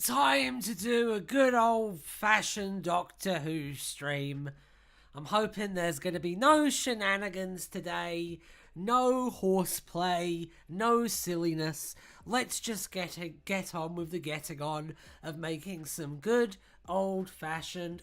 time to do a good old-fashioned Doctor Who stream. I'm hoping there's going to be no shenanigans today, no horseplay, no silliness. Let's just get on with the getting on of making some good old-fashioned,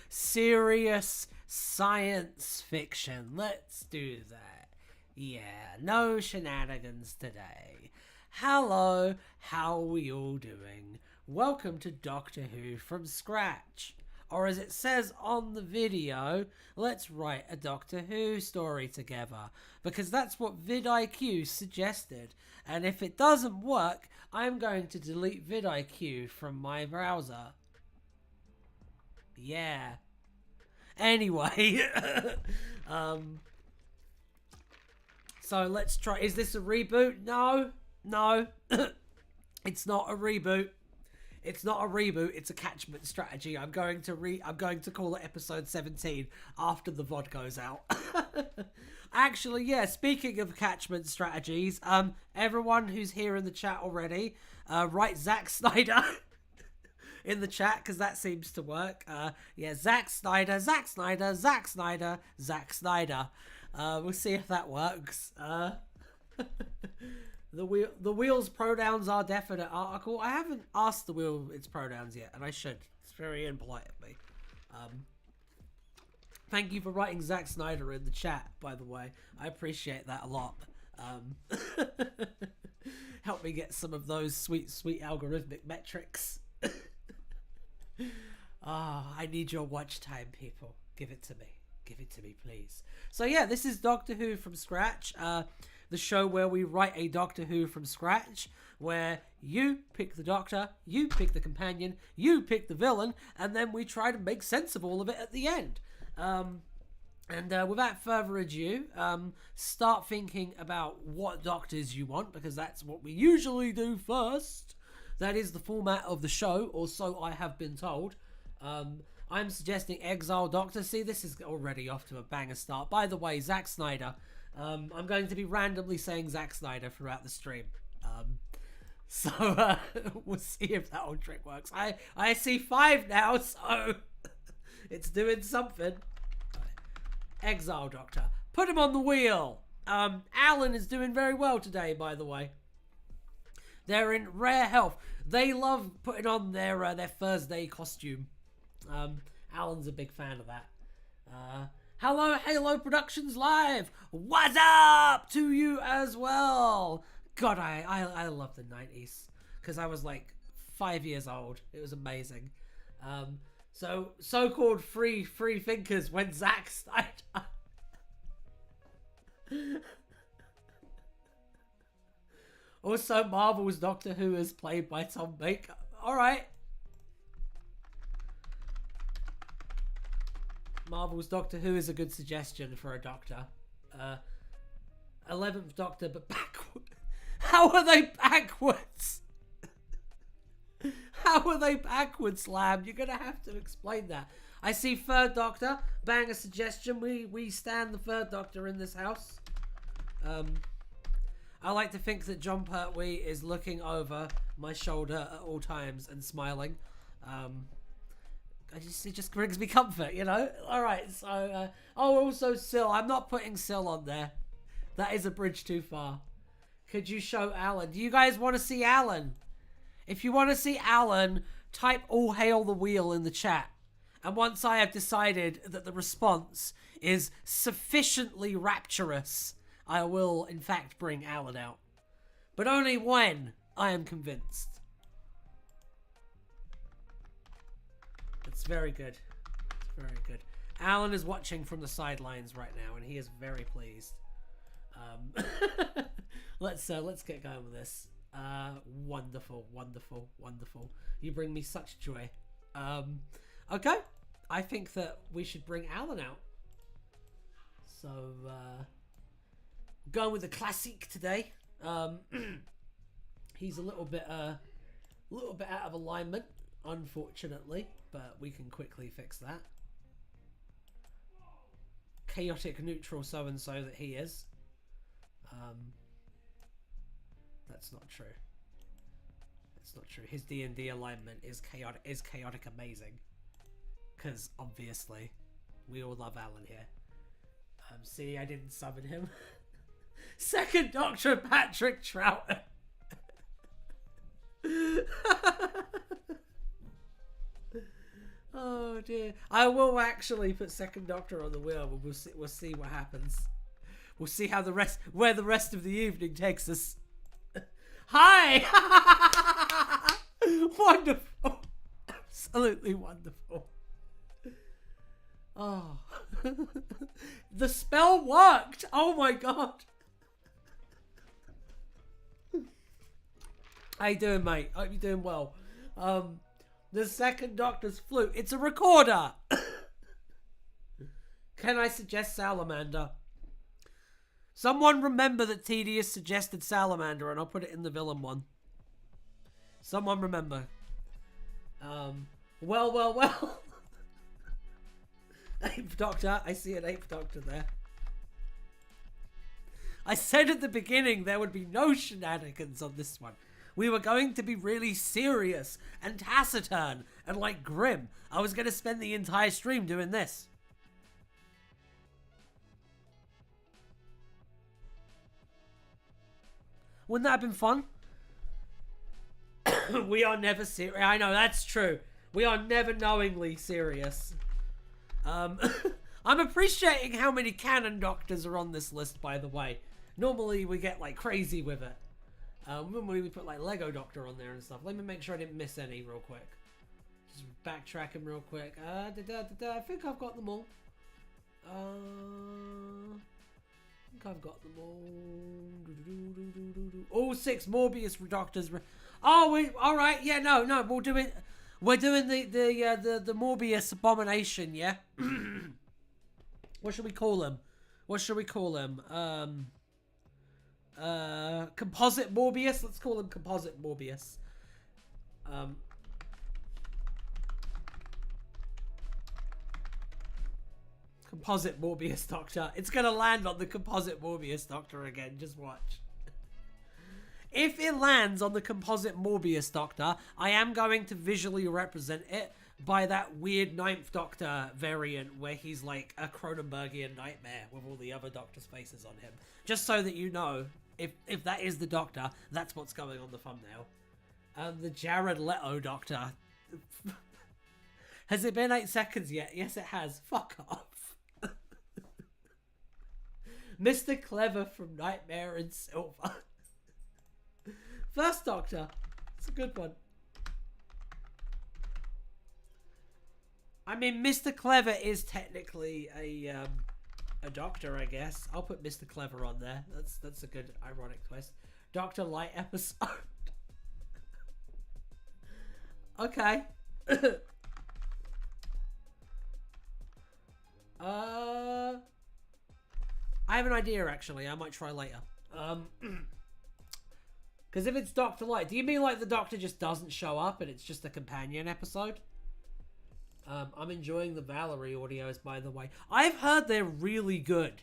serious science fiction. Let's do that. Yeah, no shenanigans today. Hello, how are we all doing? Welcome to Doctor Who from scratch. Or as it says on the video, let's write a Doctor Who story together. Because that's what vidIQ suggested. And if it doesn't work, I'm going to delete vidIQ from my browser. Yeah. Anyway. So let's try. Is this a reboot? No. It's not a reboot. It's not a reboot. It's a catchment strategy. I'm going to call it episode 17 after the VOD goes out. Actually, yeah. Speaking of catchment strategies, everyone who's here in the chat already, write Zack Snyder in the chat because that seems to work. Yeah, Zack Snyder. We'll see if that works. The wheel's pronouns are definite article. I haven't asked the wheel its pronouns yet, and I should. It's very impolite of me. Thank you for writing Zack Snyder in the chat, by the way. I appreciate that a lot. Help me get some of those sweet algorithmic metrics. I need your watch time, people. Give it to me. Give it to me, please. So yeah, this is Doctor Who from scratch. The show where we write a Doctor Who from scratch, where you pick the Doctor, you pick the companion, you pick the villain, and then we try to make sense of all of it at the end. Without further ado, start thinking about what Doctors you want, because that's what we usually do first. That is the format of the show, or so I have been told. I'm suggesting Exile Doctor. See, this is already off to a banger start. By the way, Zack Snyder. I'm going to be randomly saying Zack Snyder throughout the stream. We'll see if that old trick works. I see 5 now, so it's doing something. Exile Doctor. Put him on the wheel. Alan is doing very well today, by the way. They're in rare health. They love putting on their Thursday costume. Alan's a big fan of that. Hello, Halo Productions Live. What's up to you as well? God, I love the 90s because I was like 5 years old. It was amazing. So-called free thinkers when Zack Snyder. Also, Marvel's Doctor Who is played by Tom Baker. All right. Marvel's Doctor Who is a good suggestion for a Doctor. 11th Doctor, but backward. How are they backwards? How are they backwards, Lamb? You're going to have to explain that. I see 3rd Doctor. Bang a suggestion. We stand the 3rd Doctor in this house. I like to think that John Pertwee is looking over my shoulder at all times and smiling. It just brings me comfort, you know? Alright, so... also Syl. I'm not putting Syl on there. That is a bridge too far. Could you show Alan? Do you guys want to see Alan? If you want to see Alan, type All Hail the Wheel in the chat. And once I have decided that the response is sufficiently rapturous, I will, in fact, bring Alan out. But only when I am convinced. It's very good. It's very good. Alan is watching from the sidelines right now, and he is very pleased. Let's get going with this. Wonderful. You bring me such joy. Okay, I think that we should bring Alan out. So, going with the classic today. He's a little bit out of alignment, unfortunately, but we can quickly fix that. Chaotic neutral so-and-so that he is. That's not true. It's not true. His D&D alignment is chaotic amazing. Because, obviously, we all love Alan here. See, I didn't summon him. Second Doctor Patrick Troughton. Oh dear. I will actually put Second Doctor on the wheel, but we'll see what happens. We'll see how where the rest of the evening takes us. Hi! Wonderful. Absolutely wonderful. Oh. The spell worked! Oh my god. How you doing, mate? Hope you're doing well. The Second Doctor's flute. It's a recorder! Can I suggest salamander? Someone remember that Tedious suggested salamander, and I'll put it in the villain one. Someone remember. Well. Eighth Doctor. I see an Eighth Doctor there. I said at the beginning there would be no shenanigans on this one. We were going to be really serious and taciturn and like grim. I was going to spend the entire stream doing this. Wouldn't that have been fun? We are never serious. I know, that's true. We are never knowingly serious. I'm appreciating how many canon doctors are on this list, by the way. Normally we get like crazy with it. Normally we put like Lego Doctor on there and stuff. Let me make sure I didn't miss any real quick. Just backtrack them real quick. I think I've got them all. I think I've got them all. All 6 Morbius Doctors. Oh, all right. Yeah, no. We'll do it. We're doing the Morbius abomination. Yeah. What should we call him? Composite Morbius. Let's call him Composite Morbius. Composite Morbius Doctor. It's gonna land on the Composite Morbius Doctor again. Just watch. If it lands on the Composite Morbius Doctor, I am going to visually represent it by that weird 9th Doctor variant where he's like a Cronenbergian nightmare with all the other Doctor's faces on him. Just so that you know, if that is the Doctor, that's what's going on the thumbnail. The Jared Leto Doctor. Has it been 8 seconds yet? Yes, it has. Fuck off. Mr. Clever from Nightmare in Silver. First Doctor. It's a good one. I mean, Mr. Clever is technically a doctor, I guess. I'll put Mr. Clever on there. That's a good ironic twist. Dr. Light episode. Okay. I have an idea, actually. I might try later. Because if it's Dr. Light, do you mean like the Doctor just doesn't show up and it's just a companion episode? I'm enjoying the Valerie audios, by the way. I've heard they're really good.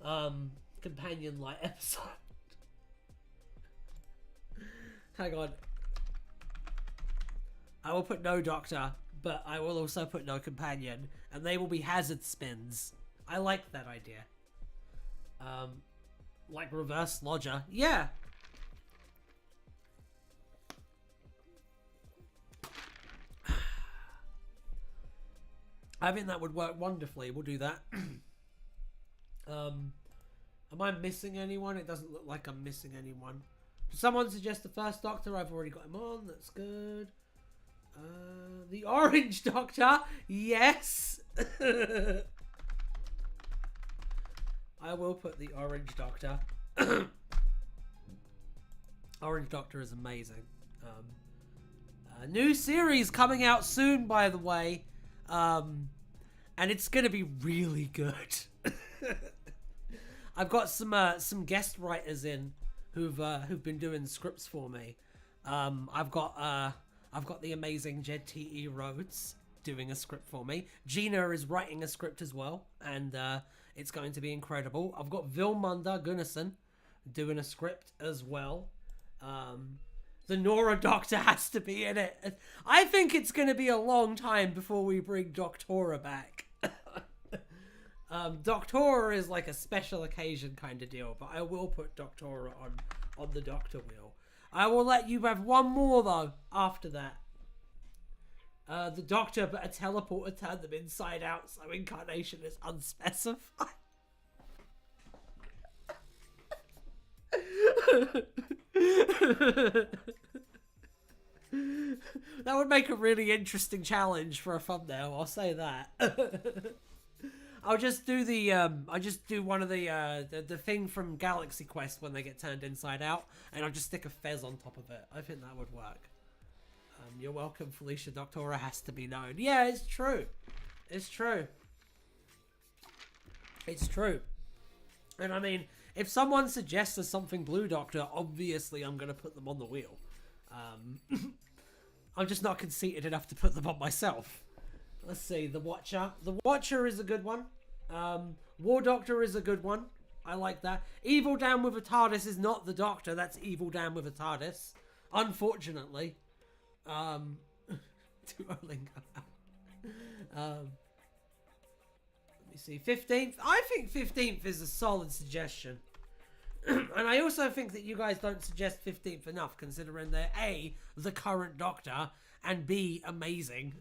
Companion Light episode. Hang on. I will put no Doctor, but I will also put no companion, and they will be hazard spins. I like that idea. Like reverse lodger. Yeah. I think that would work wonderfully. We'll do that. Am I missing anyone? It doesn't look like I'm missing anyone. Does someone suggest the First Doctor? I've already got him on. That's good. The Orange Doctor. Yes. I will put the Orange Doctor. Orange Doctor is amazing. A new series coming out soon, by the way. And it's gonna be really good. I've got some guest writers in who've been doing scripts for me. I've got the amazing Jed T.E. Rhodes doing a script for me. Gina is writing a script as well, and it's going to be incredible. I've got Vilmunda Gunnarsson doing a script as well. The Nora Doctor has to be in it. I think it's going to be a long time before we bring Doctora back. Doctora is like a special occasion kind of deal, but I will put Doctora on the Doctor wheel. I will let you have one more though after that. The Doctor, but a teleporter turned them inside out, so incarnation is unspecified. That would make a really interesting challenge for a thumbnail, I'll say that. I'll just do one of the thing from Galaxy Quest when they get turned inside out, and I'll just stick a fez on top of it. I think that would work. You're welcome, Felicia. Doctora has to be known. Yeah, it's true. It's true. It's true. And I mean, if someone suggests there's something Blue Doctor, obviously I'm going to put them on the wheel. I'm just not conceited enough to put them on myself. Let's see, The Watcher. The Watcher is a good one. War Doctor is a good one. I like that. Evil Down with a TARDIS is not the Doctor. That's Evil Down with a TARDIS. Unfortunately. Duolingo. Let me see. 15th. I think 15th is a solid suggestion. And I also think that you guys don't suggest 15th enough, considering they're A, the current Doctor, and B, amazing.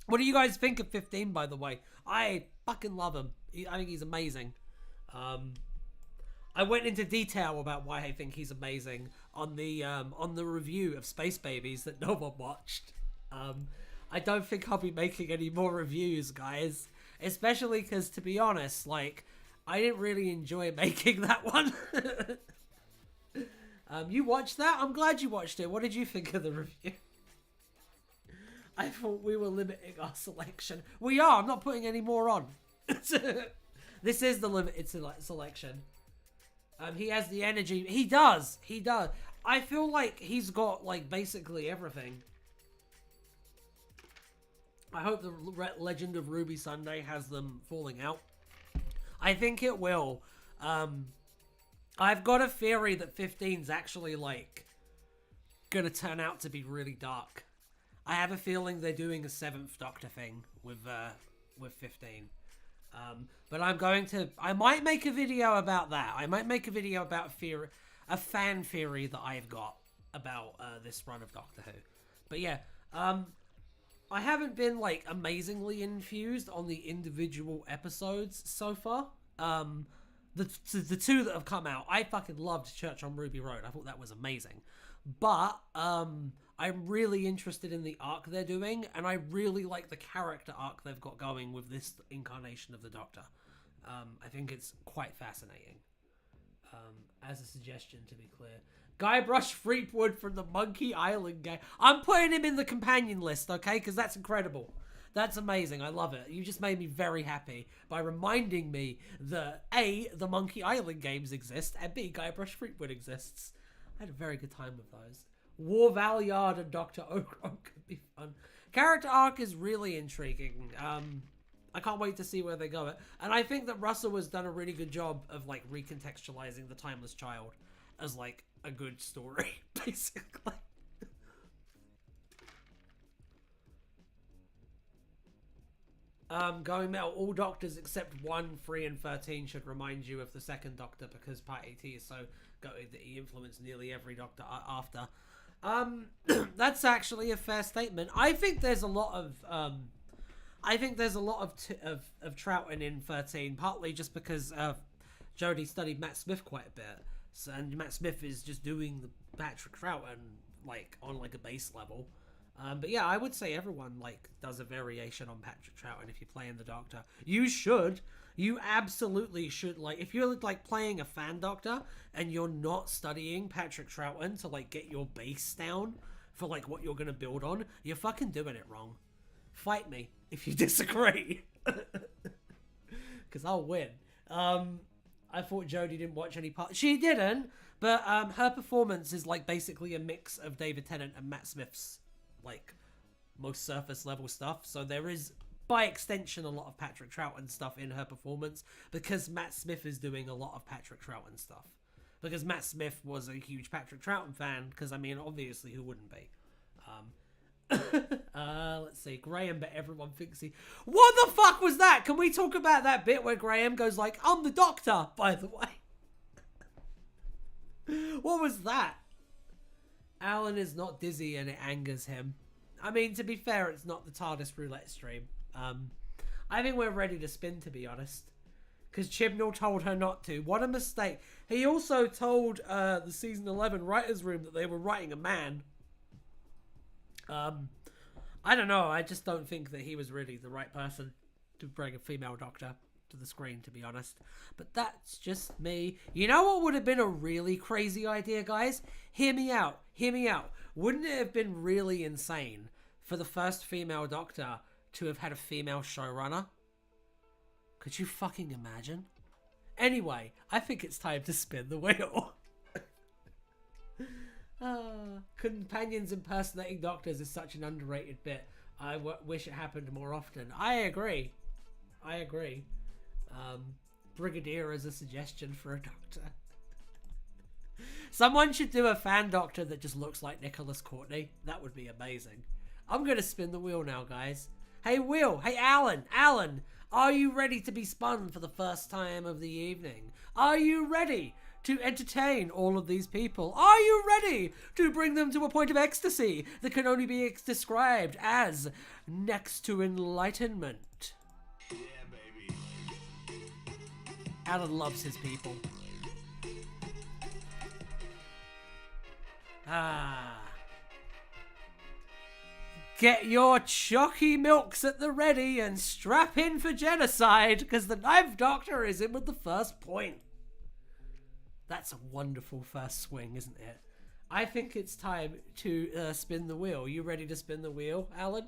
What do you guys think of 15, by the way? I fucking love him. I think he's amazing. I went into detail about why I think he's amazing on the review of Space Babies that no one watched. I don't think I'll be making any more reviews, guys. Especially because, to be honest, like, I didn't really enjoy making that one. You watched that? I'm glad you watched it. What did you think of the review? I thought we were limiting our selection. We are. I'm not putting any more on. This is the limited selection. He has the energy. He does. He does. I feel like he's got, like, basically everything. I hope the Legend of Ruby Sunday has them falling out. I think it will. I've got a theory that 15's actually, like, gonna turn out to be really dark. I have a feeling they're doing a 7th Doctor thing with 15. But I might make a video about that. I might make a video about a fan theory that I've got about this run of Doctor Who. But yeah, I haven't been, like, amazingly infused on the individual episodes so far. The two that have come out, I fucking loved Church on Ruby Road. I thought that was amazing. But I'm really interested in the arc they're doing, and I really like the character arc they've got going with this incarnation of the Doctor. I think it's quite fascinating. As a suggestion, to be clear. Guybrush Threepwood from the Monkey Island game. I'm putting him in the companion list, okay? Because that's incredible. That's amazing. I love it. You just made me very happy by reminding me that A, the Monkey Island games exist, and B, Guybrush Threepwood exists. I had a very good time with those. War Valyard and Dr. Ogron could be fun. Character arc is really intriguing. I can't wait to see where they go. And I think that Russell has done a really good job of, like, recontextualizing the Timeless Child as, like, a good story, basically. Going metal, all Doctors except 1, 3, and 13 should remind you of the second Doctor, because Part 80 is so goated that he influenced nearly every Doctor after. That's actually a fair statement. I think there's a lot of of Troughton in 13, partly just because Jodie studied Matt Smith quite a bit, so, and Matt Smith is just doing the Patrick Troughton, like, on, like, a base level. But yeah, I would say everyone, like, does a variation on Patrick Troughton if you're playing the Doctor. You should. You absolutely should. Like, if you're, like, playing a fan Doctor and you're not studying Patrick Troughton to, like, get your base down for, like, what you're going to build on, you're fucking doing it wrong. Fight me if you disagree. Because I'll win. I thought Jodie didn't watch any part. She didn't, but her performance is, like, basically a mix of David Tennant and Matt Smith's, like, most surface level stuff. So there is, by extension, a lot of Patrick Troughton stuff in her performance, because Matt Smith is doing a lot of Patrick Troughton stuff. Because Matt Smith was a huge Patrick Troughton fan, because, I mean, obviously, who wouldn't be? Let's see. Graham, but everyone thinks he... What the fuck was that? Can we talk about that bit where Graham goes like, I'm the doctor, by the way? What was that? Alan is not dizzy and it angers him. I mean, to be fair, it's not the TARDIS roulette stream. I think we're ready to spin, to be honest. Because Chibnall told her not to. What a mistake. He also told the season 11 writer's room that they were writing a man. I don't know. I just don't think that he was really the right person to bring a female doctor to the screen, to be honest. But that's just me. You know what would have been a really crazy idea, guys? Hear me out. Hear me out. Wouldn't it have been really insane for the first female doctor to have had a female showrunner? Could you fucking imagine? Anyway, I think it's time to spin the wheel. Companions impersonating doctors is such an underrated bit. I wish it happened more often. I agree. Brigadier as a suggestion for a doctor. Someone should do a fan doctor that just looks like Nicholas Courtney. That would be amazing. I'm going to spin the wheel now, guys. Hey, Will. Hey, Alan. Alan, are you ready to be spun for the first time of the evening? Are you ready to entertain all of these people? Are you ready to bring them to a point of ecstasy that can only be described as next to enlightenment? Yeah, baby. Alan loves his people. Get your chalky milks at the ready and strap in for genocide, because the Ninth Doctor is in with the first point. That's a wonderful first swing, isn't it? I think it's time to spin the wheel. You ready to spin the wheel, Alan?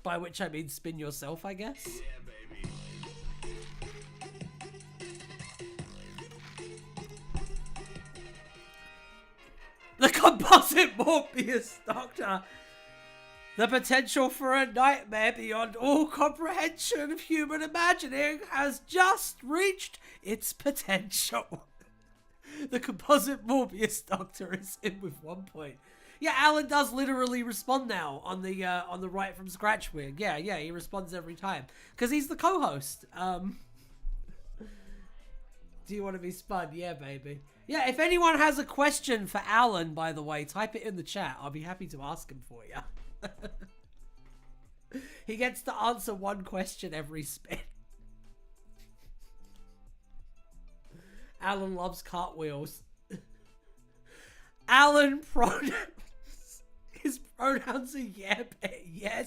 By which I mean spin yourself, I guess. Yeah, baby. The composite Morpheus Doctor. The potential for a nightmare beyond all comprehension of human imagining has just reached its potential. The composite Morbius Doctor is in with 1 point. Yeah, Alan does literally respond now on the right from scratch wig. Yeah, he responds every time because he's the co-host. Do you want to be spun? Yeah, baby. Yeah, if anyone has a question for Alan, by the way, type it in the chat. I'll be happy to ask him for you. He gets to answer one question every spin. Alan loves cartwheels. Alan pronouns. His pronouns are yeah/baby.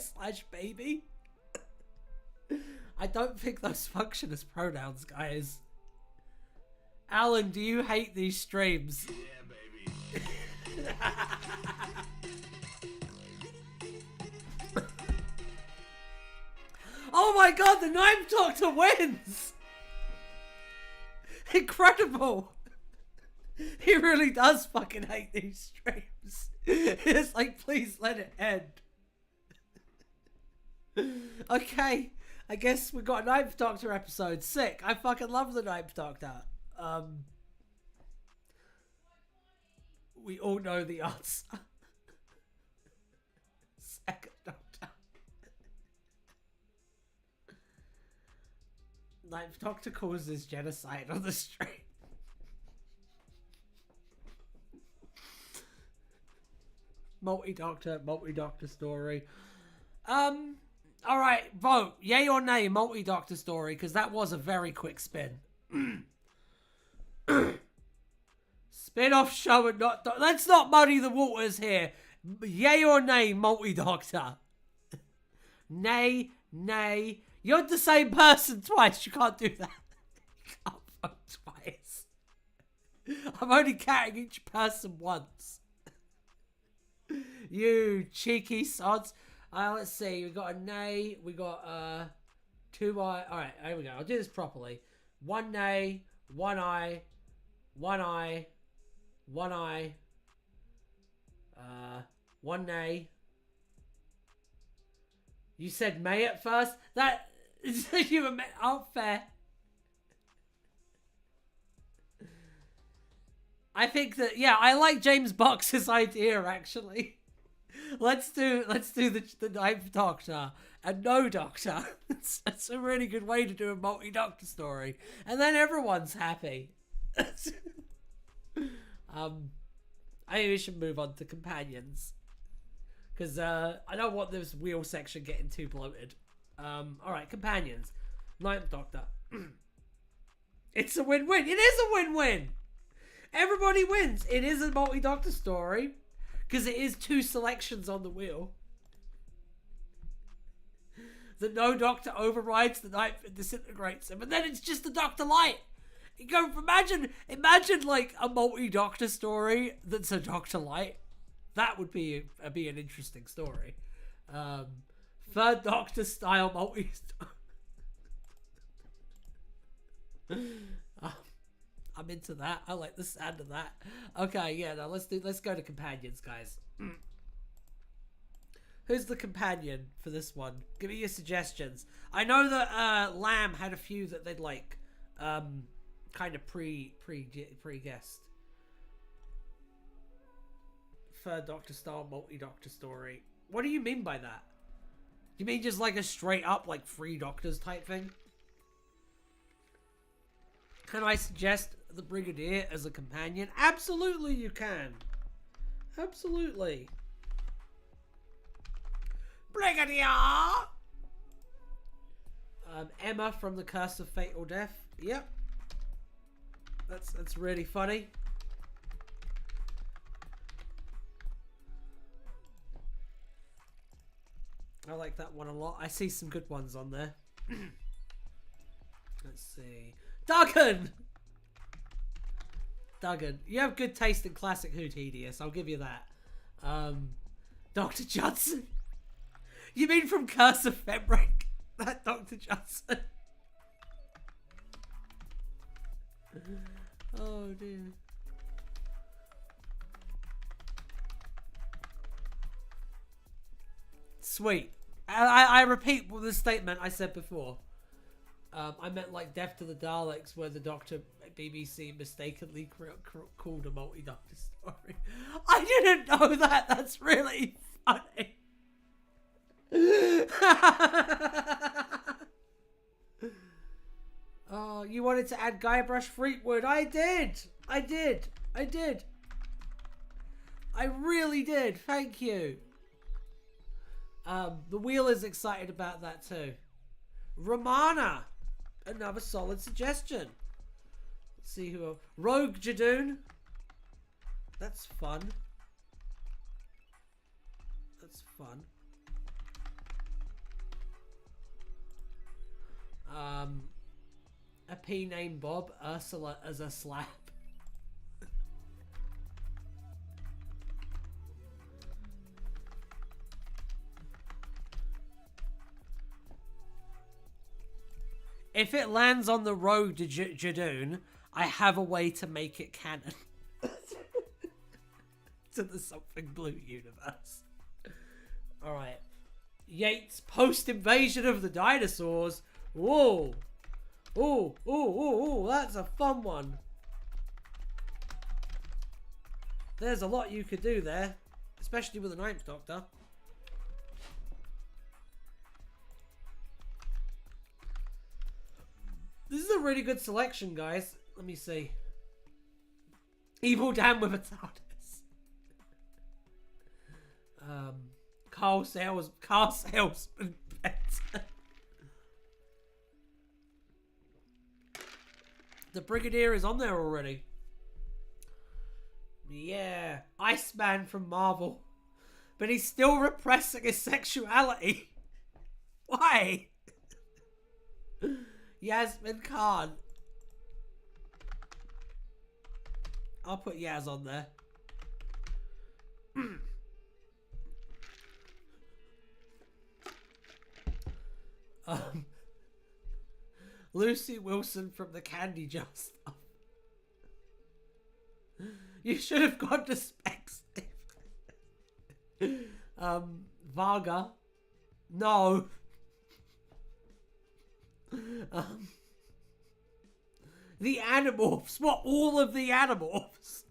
I don't think those function as pronouns, guys. Alan, do you hate these streams? Yeah, baby. Oh my god, the Ninth Doctor wins! Incredible! He really does fucking hate these streams. It's like, please let it end. Okay, I guess we got a Ninth Doctor episode. Sick. I fucking love the Ninth Doctor. We all know the answer. Second Doctor. Ninth Doctor causes genocide on the street. Multi-Doctor story. Alright, vote. Yay or nay, multi-Doctor story, because that was a very quick spin. Spin-off show and not... Let's not muddy the waters here. Yay or nay, multi-Doctor? Nay. You're the same person twice. You can't do that. You can't vote twice. I'm only counting each person once. You cheeky sods. Let's see. We got a nay. We got two eye. All right, here we go. I'll do this properly. One nay, one eye, one eye, one eye. One nay. You said may at first. That you were fair. I think that, yeah, I like James Box's idea, actually. Let's do the Ninth Doctor and no Doctor. It's a really good way to do a multi-Doctor story, and then everyone's happy. I think we should move on to companions, because I don't want this wheel section getting too bloated. All right, companions. Ninth Doctor. It's a win-win. It is a win-win. Everybody wins. It is a multi-Doctor story. Because it is 2 selections on the wheel. The no Doctor overrides the Ninth and disintegrates him. And then it's just the Doctor Light. You go, imagine like a multi-Doctor story that's a Doctor Light. That would be an interesting story. Third Doctor style multi. I'm into that. I like the sound of that. Okay, yeah, now let's go to companions, guys. Who's the companion for this one? Give me your suggestions. I know that Lamb had a few that they'd like kind of pre-guessed. Third Doctor style multi-Doctor story. What do you mean by that? You mean just like a straight up like 3 Doctors type thing? Can I suggest the Brigadier as a companion? Absolutely you can. Absolutely. Brigadier! Emma from The Curse of Fatal Death. Yep. That's really funny. I like that one a lot. I see some good ones on there. Let's see. Duggan! You have good taste in classic Who Tedious, I'll give you that. Dr. Johnson. You mean from Curse of Femric? That Dr. Johnson. Oh dear. Sweet. I repeat the statement I said before. I meant like Death to the Daleks, where the Doctor at BBC mistakenly called a multi-Doctor story. I didn't know that. That's really funny. Oh, you wanted to add Guybrush Threepwood. I did. I really did. Thank you. The wheel is excited about that too. Romana. Another solid suggestion. Let's see who else. Rogue Jadoon. That's fun. A P named Bob. Ursula as a slap. If it lands on the Rogue Jadoon, I have a way to make it canon. To the Something Blue universe. Alright. Yates, post-invasion of the dinosaurs. Whoa. Oh, that's a fun one. There's a lot you could do there. Especially with the Ninth Doctor. This is a really good selection, guys. Let me see. Evil Dan with a TARDIS. Carl Salesman better. The Brigadier is on there already. Yeah. Iceman from Marvel. But he's still repressing his sexuality. Why? Yasmin Khan. I'll put Yaz on there. Lucy Wilson from the Candy Jar stuff. You should have gone to Specs. Varga. No. The Animorphs. What? All of the Animorphs?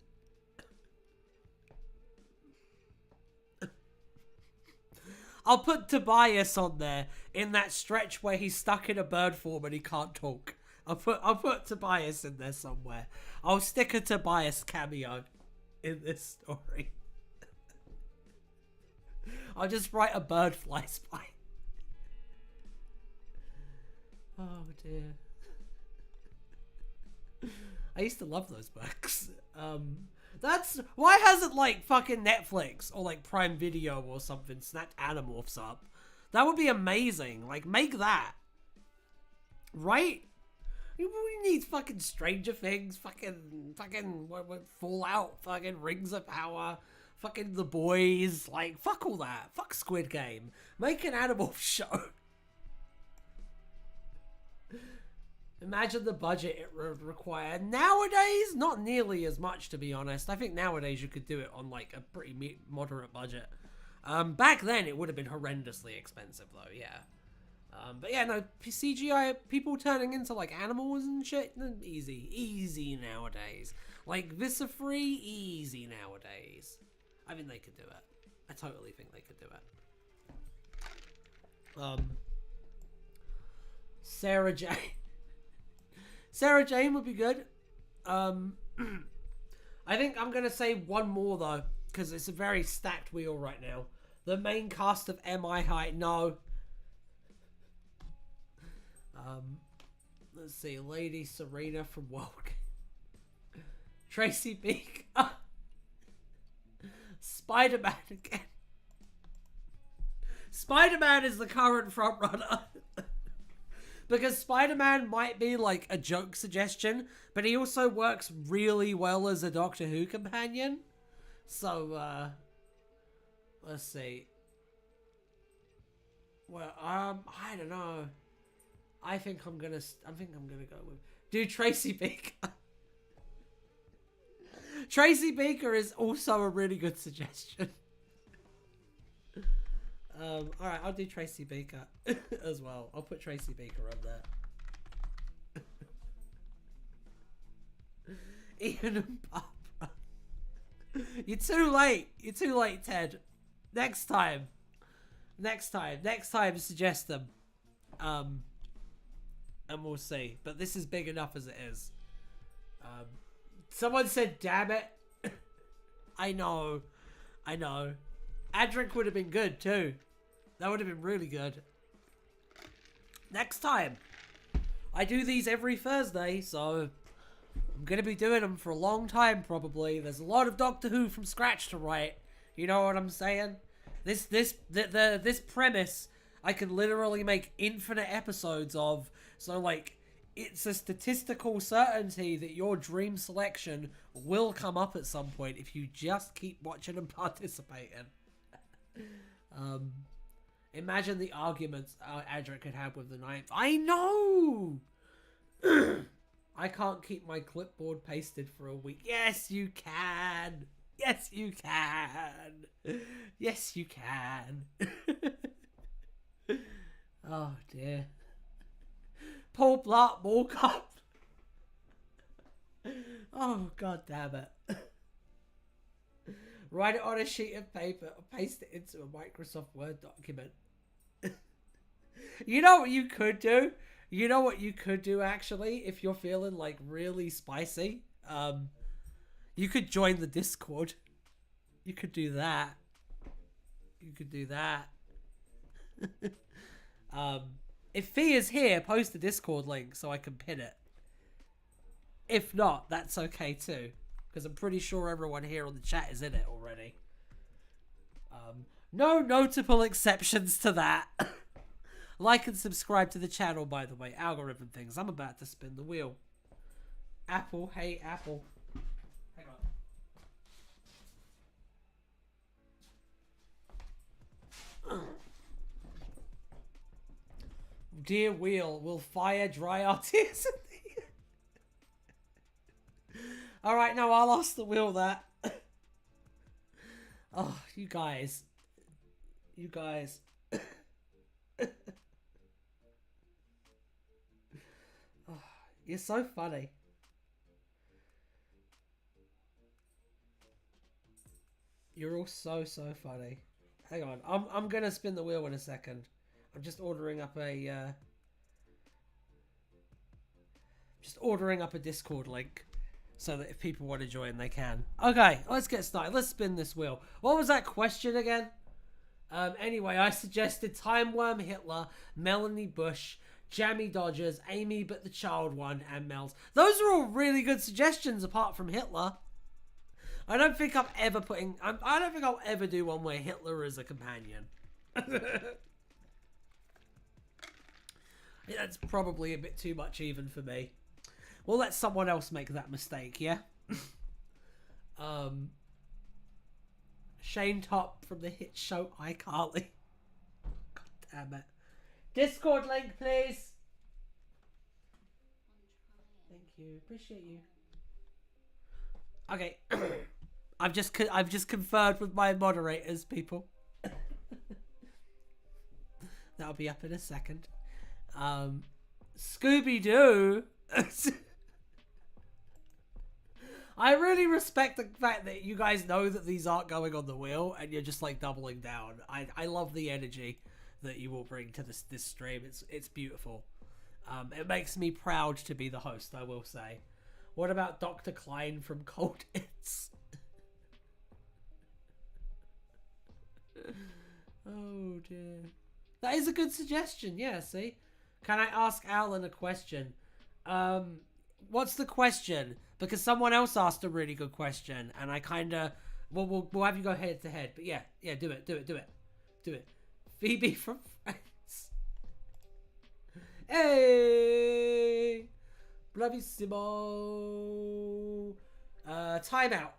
I'll put Tobias on there in that stretch where he's stuck in a bird form and he can't talk. I'll put Tobias in there somewhere. I'll stick a Tobias cameo in this story. I'll just write a bird flies by. Oh dear. I used to love those books. That's why hasn't like fucking Netflix or like Prime Video or something snapped Animorphs up? That would be amazing. Like make that. Right? We need fucking Stranger Things, fucking Fallout, fucking Rings of Power, fucking The Boys, like fuck all that. Fuck Squid Game. Make an Animorphs show. Imagine the budget it would require. Nowadays, not nearly as much, to be honest. I think nowadays you could do it on like a pretty moderate budget. Back then, it would have been horrendously expensive, though. Yeah. But yeah, no CGI people turning into like animals and shit. Easy nowadays. Like Visifree, easy nowadays. I think they could do it. I totally think they could do it. Sarah Jane. Sarah Jane would be good. I think I'm going to say one more, though, because it's a very stacked wheel right now. The main cast of M.I. High, no. Let's see. Lady Serena from World. Tracy Beak. Spider-Man again. Spider-Man is the current frontrunner. Because Spider-Man might be like a joke suggestion, but he also works really well as a Doctor Who companion. So, let's see. Well, I don't know. I think I'm gonna go with Tracy Beaker. Tracy Beaker is also a really good suggestion. Alright, I'll do Tracy Beaker as well. I'll put Tracy Beaker on there. Ian and Barbara. You're too late. You're too late, Ted. Next time, suggest them. And we'll see. But this is big enough as it is. Someone said, damn it. I know. Adric would have been good too. That would have been really good. Next time. I do these every Thursday, so I'm going to be doing them for a long time probably. There's a lot of Doctor Who from scratch to write. You know what I'm saying? This premise I can literally make infinite episodes of. So like it's a statistical certainty that your dream selection will come up at some point if you just keep watching and participating. Imagine the arguments Adric could have with the Ninth. I know! I can't keep my clipboard pasted for a week. Yes, you can! Yes, you can! Yes, you can! Oh, dear. Paul Blart walk up. Oh, god damn it. Write it on a sheet of paper or paste it into a Microsoft Word document. You know what you could do? You know what you could do, actually, if you're feeling, like, really spicy? You could join the Discord. You could do that. If Fee is here, post the Discord link so I can pin it. If not, that's okay too. Because I'm pretty sure everyone here on the chat is in it already. No notable exceptions to that. Like and subscribe to the channel, by the way. Algorithm things. I'm about to spin the wheel. Apple, hey Apple. Hang on. Dear wheel, will fire dry our tears? Alright, no, I'll ask the wheel that. Oh, you guys. Oh, you're so funny. You're all so funny. Hang on. I'm gonna spin the wheel in a second. I'm just ordering up a Discord link so that if people want to join, they can. Okay, let's get started. Let's spin this wheel. What was that question again? Anyway, I suggested Time Worm Hitler, Melanie Bush, Jammy Dodgers, Amy but the Child One, and Mel's. Those are all really good suggestions apart from Hitler. I don't think I'll ever do one where Hitler is a companion. That's probably a bit too much even for me. We'll let someone else make that mistake, yeah? Shane Top from the hit show iCarly. God damn it. Discord link, please. Thank you. Appreciate you. Okay. I've just conferred with my moderators, people. That'll be up in a second. Scooby-Doo. I really respect the fact that you guys know that these aren't going on the wheel and you're just like doubling down. I love the energy that you will bring to this stream. It's beautiful. It makes me proud to be the host, I will say. What about Dr. Klein from Cold Hits? Oh dear. That is a good suggestion, yeah, see? Can I ask Alan a question? What's the question? Because someone else asked a really good question, and I kinda... We'll have you go head to head. But yeah, do it. Phoebe from Friends. Hey! Bravissimo! Timeout.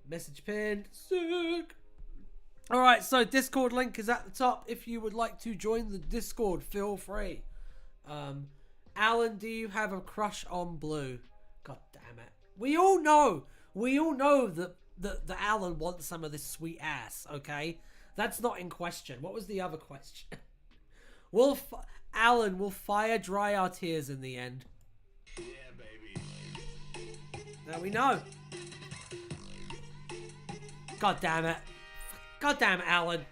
Message pinned. Sick! Alright, so Discord link is at the top. If you would like to join the Discord, feel free. Alan, do you have a crush on Blue? God damn it. We all know that Alan wants some of this sweet ass, okay? That's not in question. What was the other question? Alan, will fire dry our tears in the end? Yeah, baby. Now we know. God damn it. God damn it, Alan.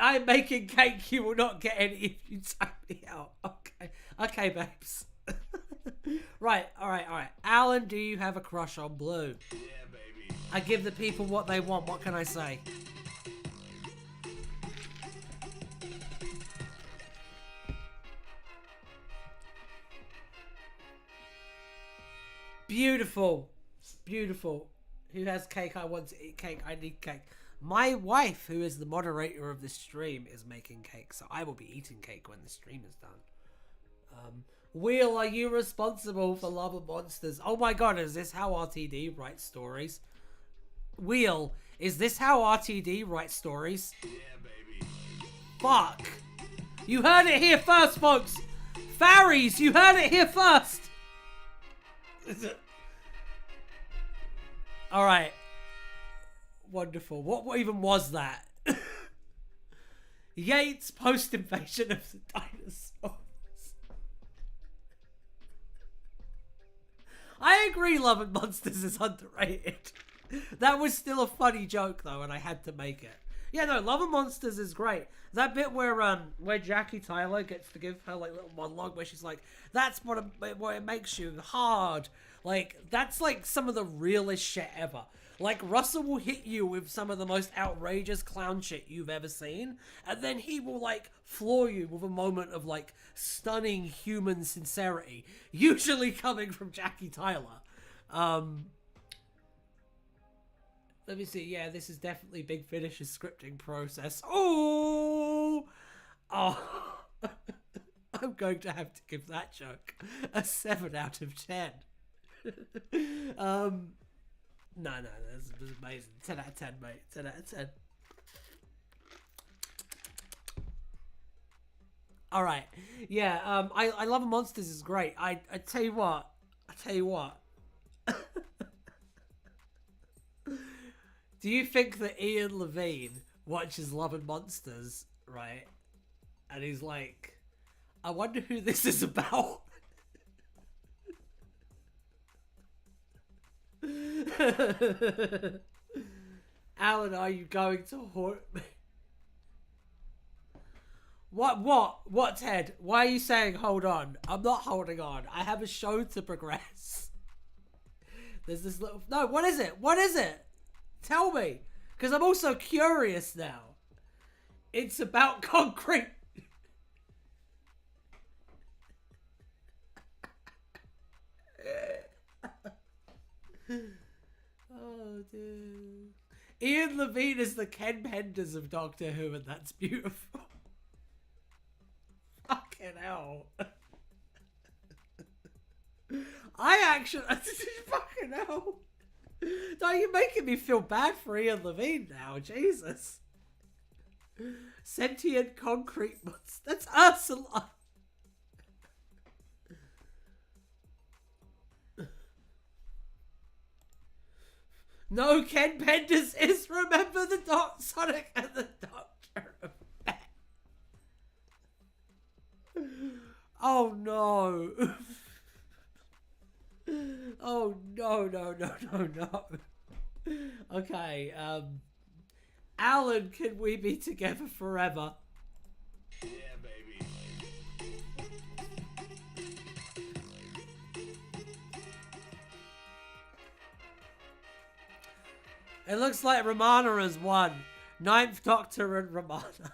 I'm making cake. You will not get any if you take me out. Okay, babes. Right. All right. Alan, do you have a crush on Blue? Yeah, baby. I give the people what they want. What can I say? Beautiful. Who has cake? I want to eat cake. I need cake. My wife, who is the moderator of this stream, is making cake, so I will be eating cake when the stream is done. Wheel, are you responsible for Love and Monsters? Oh my god, is this how RTD writes stories? Wheel, is this how RTD writes stories? Yeah, baby. Fuck. You heard it here first, folks. Farries, you heard it here first. Alright. Wonderful. What even was that? Yates post-invasion of the dinosaurs. I agree Love and Monsters is underrated. That was still a funny joke though, and I had to make it. Yeah, no, Love and Monsters is great. That bit where Jackie Tyler gets to give her like little monologue where she's like, "That's what it makes you hard." Like that's like some of the realest shit ever. Like Russell will hit you with some of the most outrageous clown shit you've ever seen, and then he will like floor you with a moment of like stunning human sincerity, usually coming from Jackie Tyler. Let me see. Yeah, this is definitely Big Finish's scripting process. Oh, I'm going to have to give that joke a 7 out of 10. No, this was amazing. 10 out of 10, mate. 10 out of 10. All right. Yeah, I Love Monsters is great. I tell you what. Do you think that Ian Levine watches Love and Monsters, right? And he's like, I wonder who this is about. Alan, are you going to haunt me? What, Ted? Why are you saying hold on? I'm not holding on. I have a show to progress. There's this little... No, what is it? What is it? Tell me. Because I'm also curious now. It's about concrete. Oh, dude. Ian Levine is the Ken Penders of Doctor Who, and that's beautiful. Fucking hell. I actually... Fucking hell. No, you're making me feel bad for Ian Levine now. Jesus. Sentient concrete monster. That's Ursula. No, Ken Penders is Remember the Sonic and the Doctor. Oh no. Oh no. Okay, Alan, can we be together forever? Yeah, baby. It looks like Romana has won. Ninth Doctor and Romana.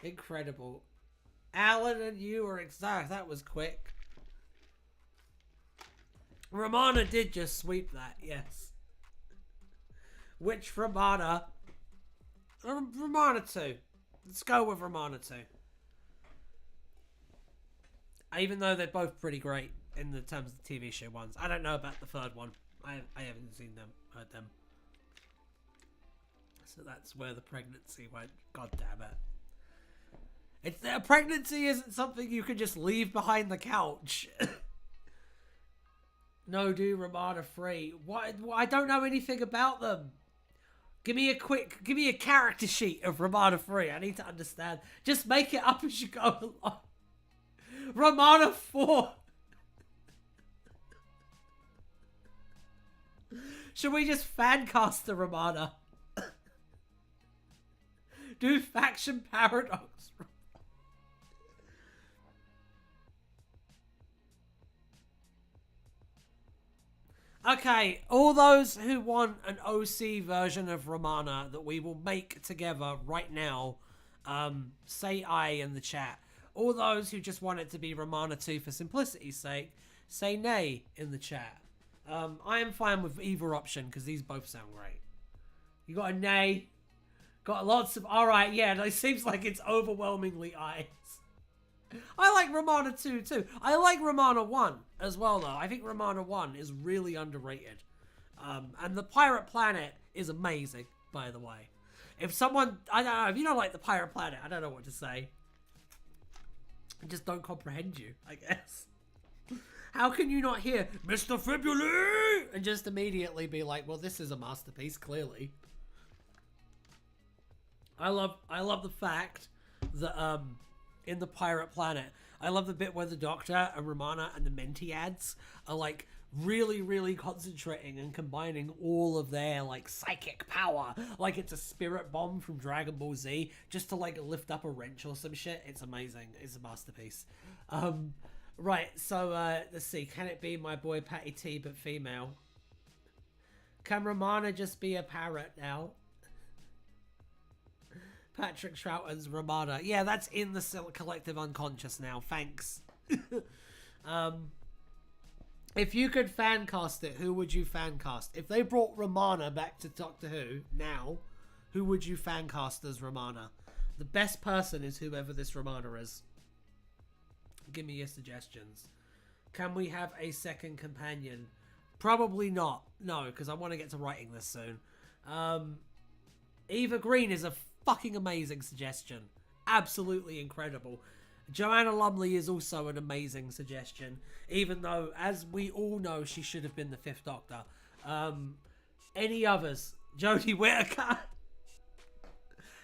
Incredible. Alan and you were exact. That was quick. Romana did just sweep that, yes. Which Romana? Romana 2. Let's go with Romana 2. Even though they're both pretty great in the terms of the TV show ones. I don't know about the third one. I haven't seen them, heard them. So that's where the pregnancy went. God damn it. A pregnancy isn't something you can just leave behind the couch. No, do Romana 3. What? I don't know anything about them. Give me a character sheet of Romana 3. I need to understand. Just make it up as you go along. Romana 4. Should we just fan cast the Romana? Do Faction Paradox. Okay, all those who want an OC version of Romana that we will make together right now, say aye in the chat. All those who just want it to be Romana 2 for simplicity's sake, say nay in the chat. I am fine with either option because these both sound great. You got a nay? Got lots of... Alright, yeah, it seems like it's overwhelmingly ayes. I like Romana 2 too. I like Romana 1 as well though. I think Romana 1 is really underrated. And the Pirate Planet is amazing, by the way. If someone... I don't know, if you don't like the Pirate Planet, I don't know what to say. I just don't comprehend you, I guess. How can you not hear Mr. Fibuli and just immediately be like, well, this is a masterpiece, clearly. I love the fact that in the Pirate Planet, I love the bit where the Doctor and Romana and the Mentiads are like really, really concentrating and combining all of their like psychic power, like it's a spirit bomb from Dragon Ball Z, just to like lift up a wrench or some shit. It's amazing. It's a masterpiece. Right, so let's see. Can it be my boy Patty T but female? Can Romana just be a parrot now? Patrick Troughton's Romana. Yeah, that's in the collective unconscious now. Thanks. If you could fan cast it, who would you fan cast? If they brought Romana back to Doctor Who now, who would you fan cast as Romana? The best person is whoever this Romana is. Give me your suggestions. Can we have a second companion? Probably not. No, because I want to get to writing this soon. Eva Green is a fucking amazing suggestion. Absolutely incredible. Joanna Lumley is also an amazing suggestion. Even though, as we all know, she should have been the Fifth Doctor. Any others? Jodie Whittaker?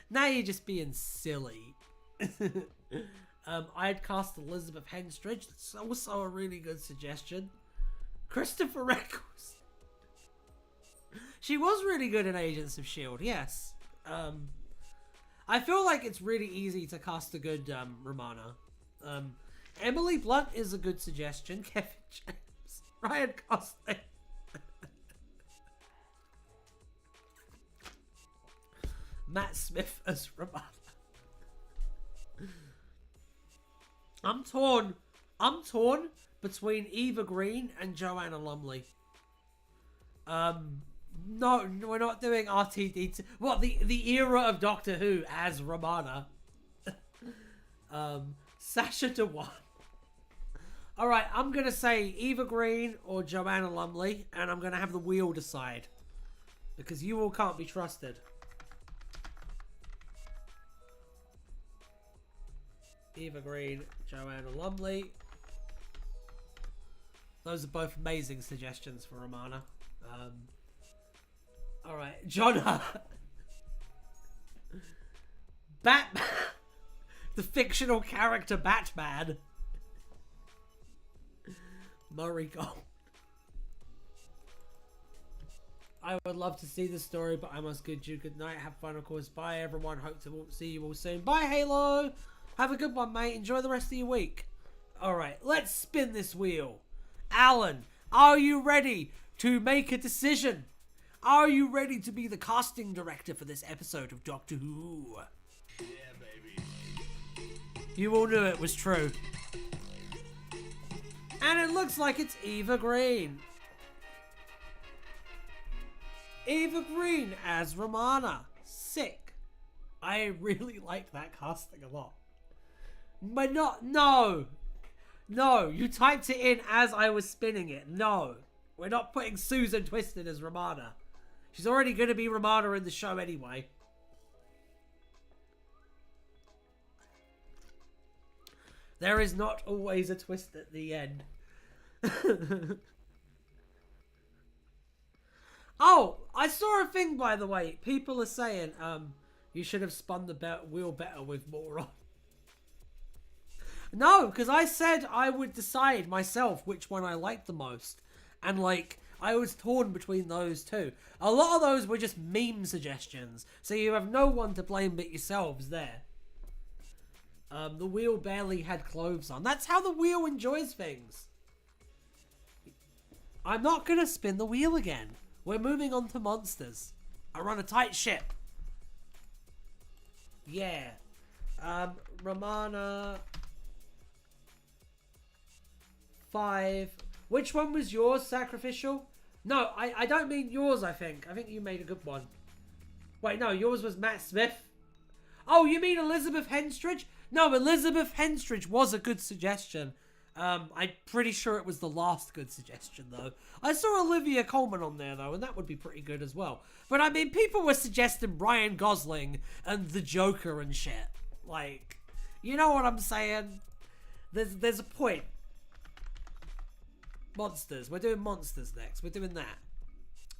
Now you're just being silly. I'd cast Elizabeth Henstridge. That's also a really good suggestion. Christopher Eccles. She was really good in Agents of S.H.I.E.L.D., yes. I feel like it's really easy to cast a good Romana. Emily Blunt is a good suggestion. Kevin James. Ryan Gosling. Matt Smith as Romana. I'm torn between Eva Green and Joanna Lumley. No, we're not doing RTD2. What, the era of Doctor Who as Romana? Sacha Dhawan. Alright, I'm gonna say Eva Green or Joanna Lumley, and I'm gonna have the wheel decide. Because you all can't be trusted. Eva Green, Joanna Lumley. Those are both amazing suggestions for Romana. Alright, John Hurt. Batman. The fictional character Batman. Murray Gold. I would love to see the story, but I must bid you good night. Have fun, of course. Bye, everyone. Hope to see you all soon. Bye, Halo. Have a good one, mate. Enjoy the rest of your week. Alright, let's spin this wheel. Alan, are you ready to make a decision? Are you ready to be the casting director for this episode of Doctor Who? Yeah, baby. You all knew it was true. And it looks like it's Eva Green. Eva Green as Romana. Sick. I really like that casting a lot. But no, you typed it in as I was spinning it. No, we're not putting Susan Twiston as Romana. She's already going to be Romana in the show anyway. There is not always a twist at the end. Oh, I saw a thing, by the way. People are saying, you should have spun the wheel better with more on. No, because I said I would decide myself which one I liked the most. And, like, I was torn between those two. A lot of those were just meme suggestions. So you have no one to blame but yourselves there. The wheel barely had clothes on. That's how the wheel enjoys things. I'm not going to spin the wheel again. We're moving on to monsters. I run a tight ship. Yeah. Romana... 5. Which one was yours, Sacrificial? No, I don't mean yours, I think. I think you made a good one. Wait, no, yours was Matt Smith. Oh, you mean Elizabeth Henstridge? No, Elizabeth Henstridge was a good suggestion. I'm pretty sure it was the last good suggestion, though. I saw Olivia Colman on there, though, and that would be pretty good as well. But, I mean, people were suggesting Ryan Gosling and the Joker and shit. Like, you know what I'm saying? There's a point. Monsters. We're doing monsters next. We're doing that.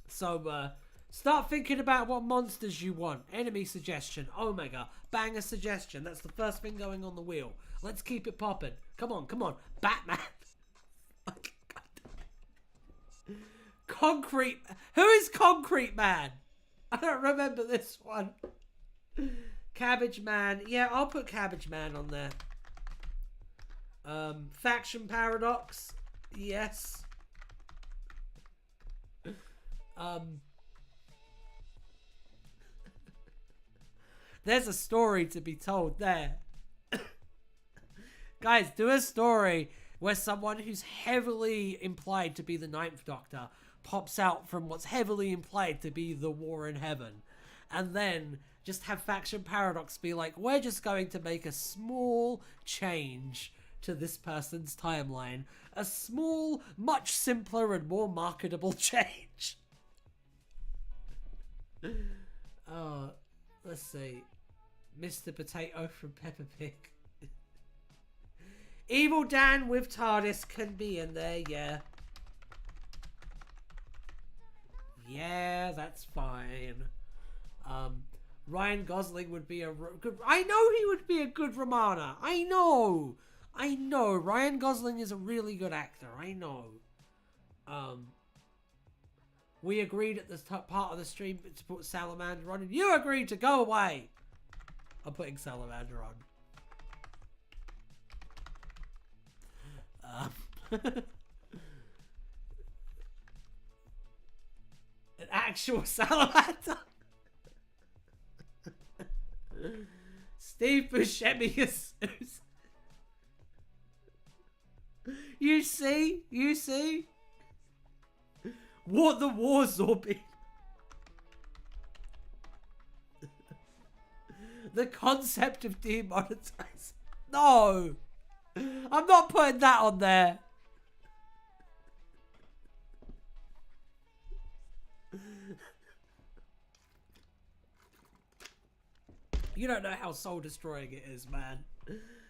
So, start thinking about what monsters you want. Enemy suggestion. Omega. Banger suggestion. That's the first thing going on the wheel. Let's keep it popping. Come on, come on. Batman. Concrete. Who is Concrete Man? I don't remember this one. Cabbage Man. Yeah, I'll put Cabbage Man on there. Faction Paradox. Yes. There's a story to be told there. Guys, do a story where someone who's heavily implied to be the Ninth Doctor pops out from what's heavily implied to be the War in Heaven. And then just have Faction Paradox be like, we're just going to make a small change to this person's timeline. A small, much simpler and more marketable change. Let's see. Mr. Potato from Peppa Pig. Evil Dan with TARDIS can be in there, yeah. Yeah, that's fine. Ryan Gosling would be a good... I know he would be a good Romana. I know. Ryan Gosling is a really good actor. I know. We agreed at the part of the stream to put Salamander on, and you agreed to go away. I'm putting Salamander on. An actual salamander. Steve Buscemi is... You see? What the war zombie? The concept of demonetizing. No! I'm not putting that on there. You don't know how soul destroying it is, man.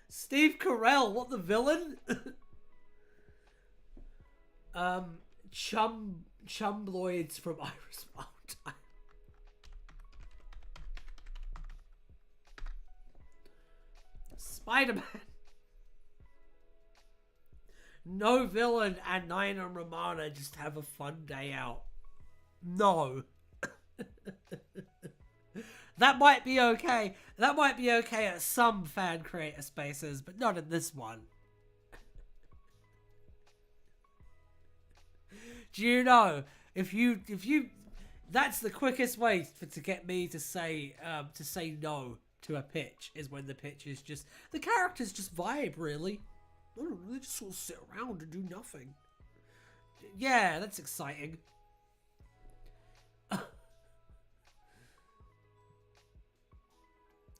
Steve Carell, what the villain? Chumbloids from Iris Mountain. Spider-Man. No villain and Nina and Romana just have a fun day out. No. That might be okay. That might be okay at some fan creator spaces, but not in this one. Do you know, if you that's the quickest way to get me to say no to a pitch, is when the pitch is just, the characters just vibe, really. I don't know, they just sort of sit around and do nothing. Yeah, that's exciting.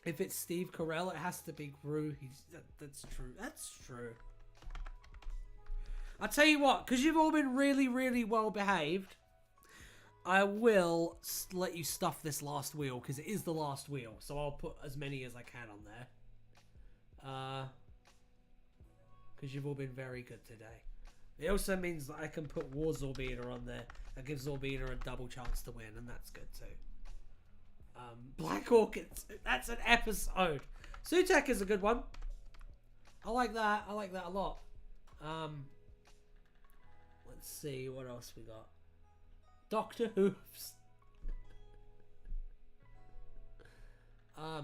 If it's Steve Carell, it has to be Gru. That's true. That's true. I'll tell you what, because you've all been really, really well behaved, I will let you stuff this last wheel, because it is the last wheel. So I'll put as many as I can on there. Because you've all been very good today. It also means that I can put War Zorbina on there. That gives Zorbina a double chance to win, and that's good too. Black Orchids, that's an episode. Sutek is a good one. I like that. I like that a lot. Let's see what else we got. Doctor Hooves. Let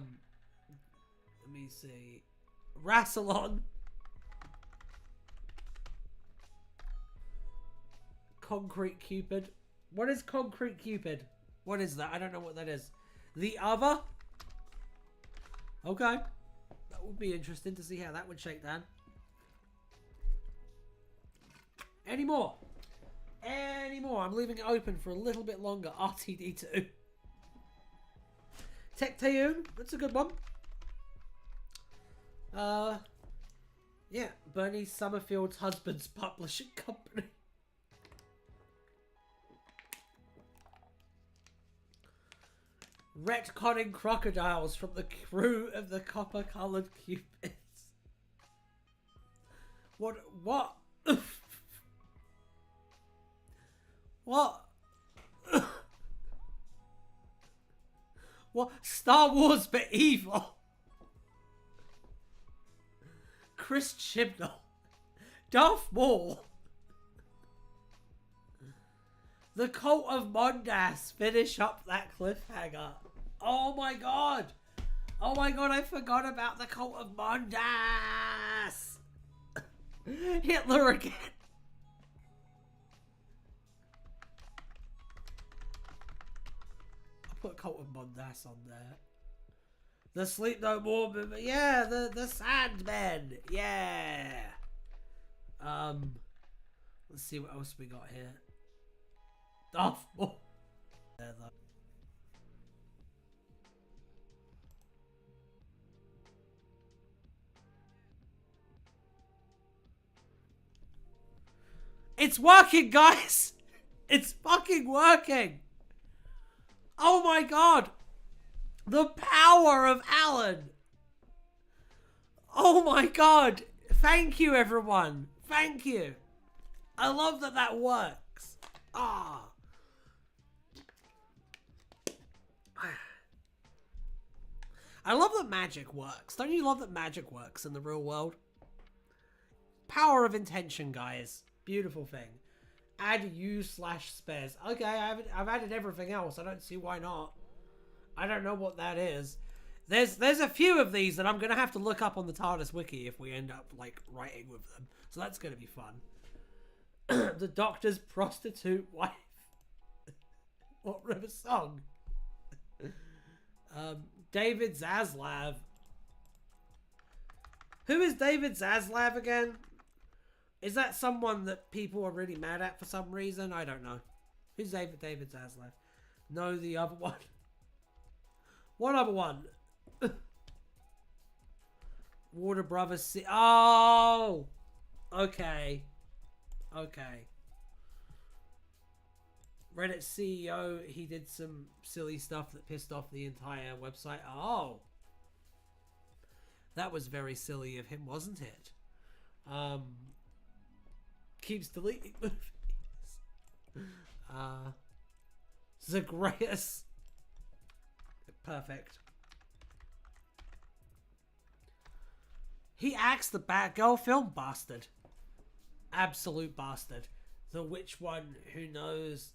me see. Rassilon. Concrete Cupid. What is Concrete Cupid? What is that? I don't know what that is. The Other? Okay. That would be interesting to see how that would shake down. Any more? Any more? I'm leaving it open for a little bit longer. RTD2. Tech Tayoon. That's a good one. Yeah. Bernie Summerfield's husband's publishing company. Retconning crocodiles from the crew of the copper-coloured Cupids. What? What? What? Star Wars but evil. Chris Chibnall. Darth Maul. The Cult of Mondas. Finish up that cliffhanger. Oh my god. Oh my god, I forgot about the Cult of Mondas. Hitler again. I'll put Cult of Mondas on there. The Sleep No More, yeah, the Sandmen, yeah. Let's see what else we got here. Darth Maul. It's working, guys! It's fucking working! Oh my god! The power of Alan! Oh my god! Thank you, everyone! Thank you! I love that that works! Ah! I love that magic works. Don't you love that magic works in the real world? Power of intention, guys. Beautiful thing. Add u/spares. Okay, I've added everything else. I don't see why not. I don't know what that is. There's a few of these that I'm gonna have to look up on the TARDIS wiki if we end up like writing with them. So that's gonna be fun. The Doctor's prostitute wife. What river song? David Zaslav. Who is David Zaslav again? Is that someone that people are really mad at for some reason? I don't know. Who's David Zaslav? No, the other one. What other one? Warner Brothers. Oh! Okay. Okay. Reddit CEO, he did some silly stuff that pissed off the entire website. Oh! That was very silly of him, wasn't it? Keeps deleting movies. Zagreus. Perfect. He acts the Batgirl film bastard. Absolute bastard. The which one? Who knows?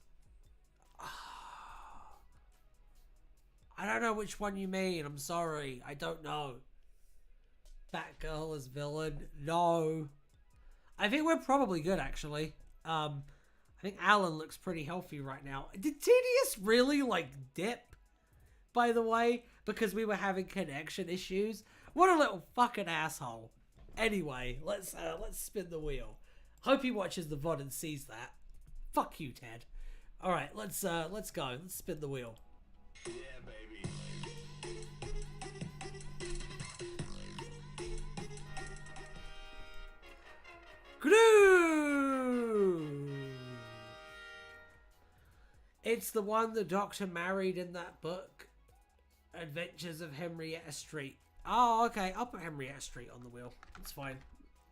I don't know which one you mean. I'm sorry. I don't know. Batgirl as villain? No. I think we're probably good, actually. I think Alan looks pretty healthy right now. Did TDS really, like, dip? By the way? Because we were having connection issues? What a little fucking asshole. Anyway, let's spin the wheel. Hope he watches the VOD and sees that. Fuck you, Ted. Alright, let's go. Let's spin the wheel. Yeah, baby. Glue! It's the one the Doctor married in that book. Adventures of Henrietta Street. Oh, okay. I'll put Henrietta Street on the wheel. It's fine.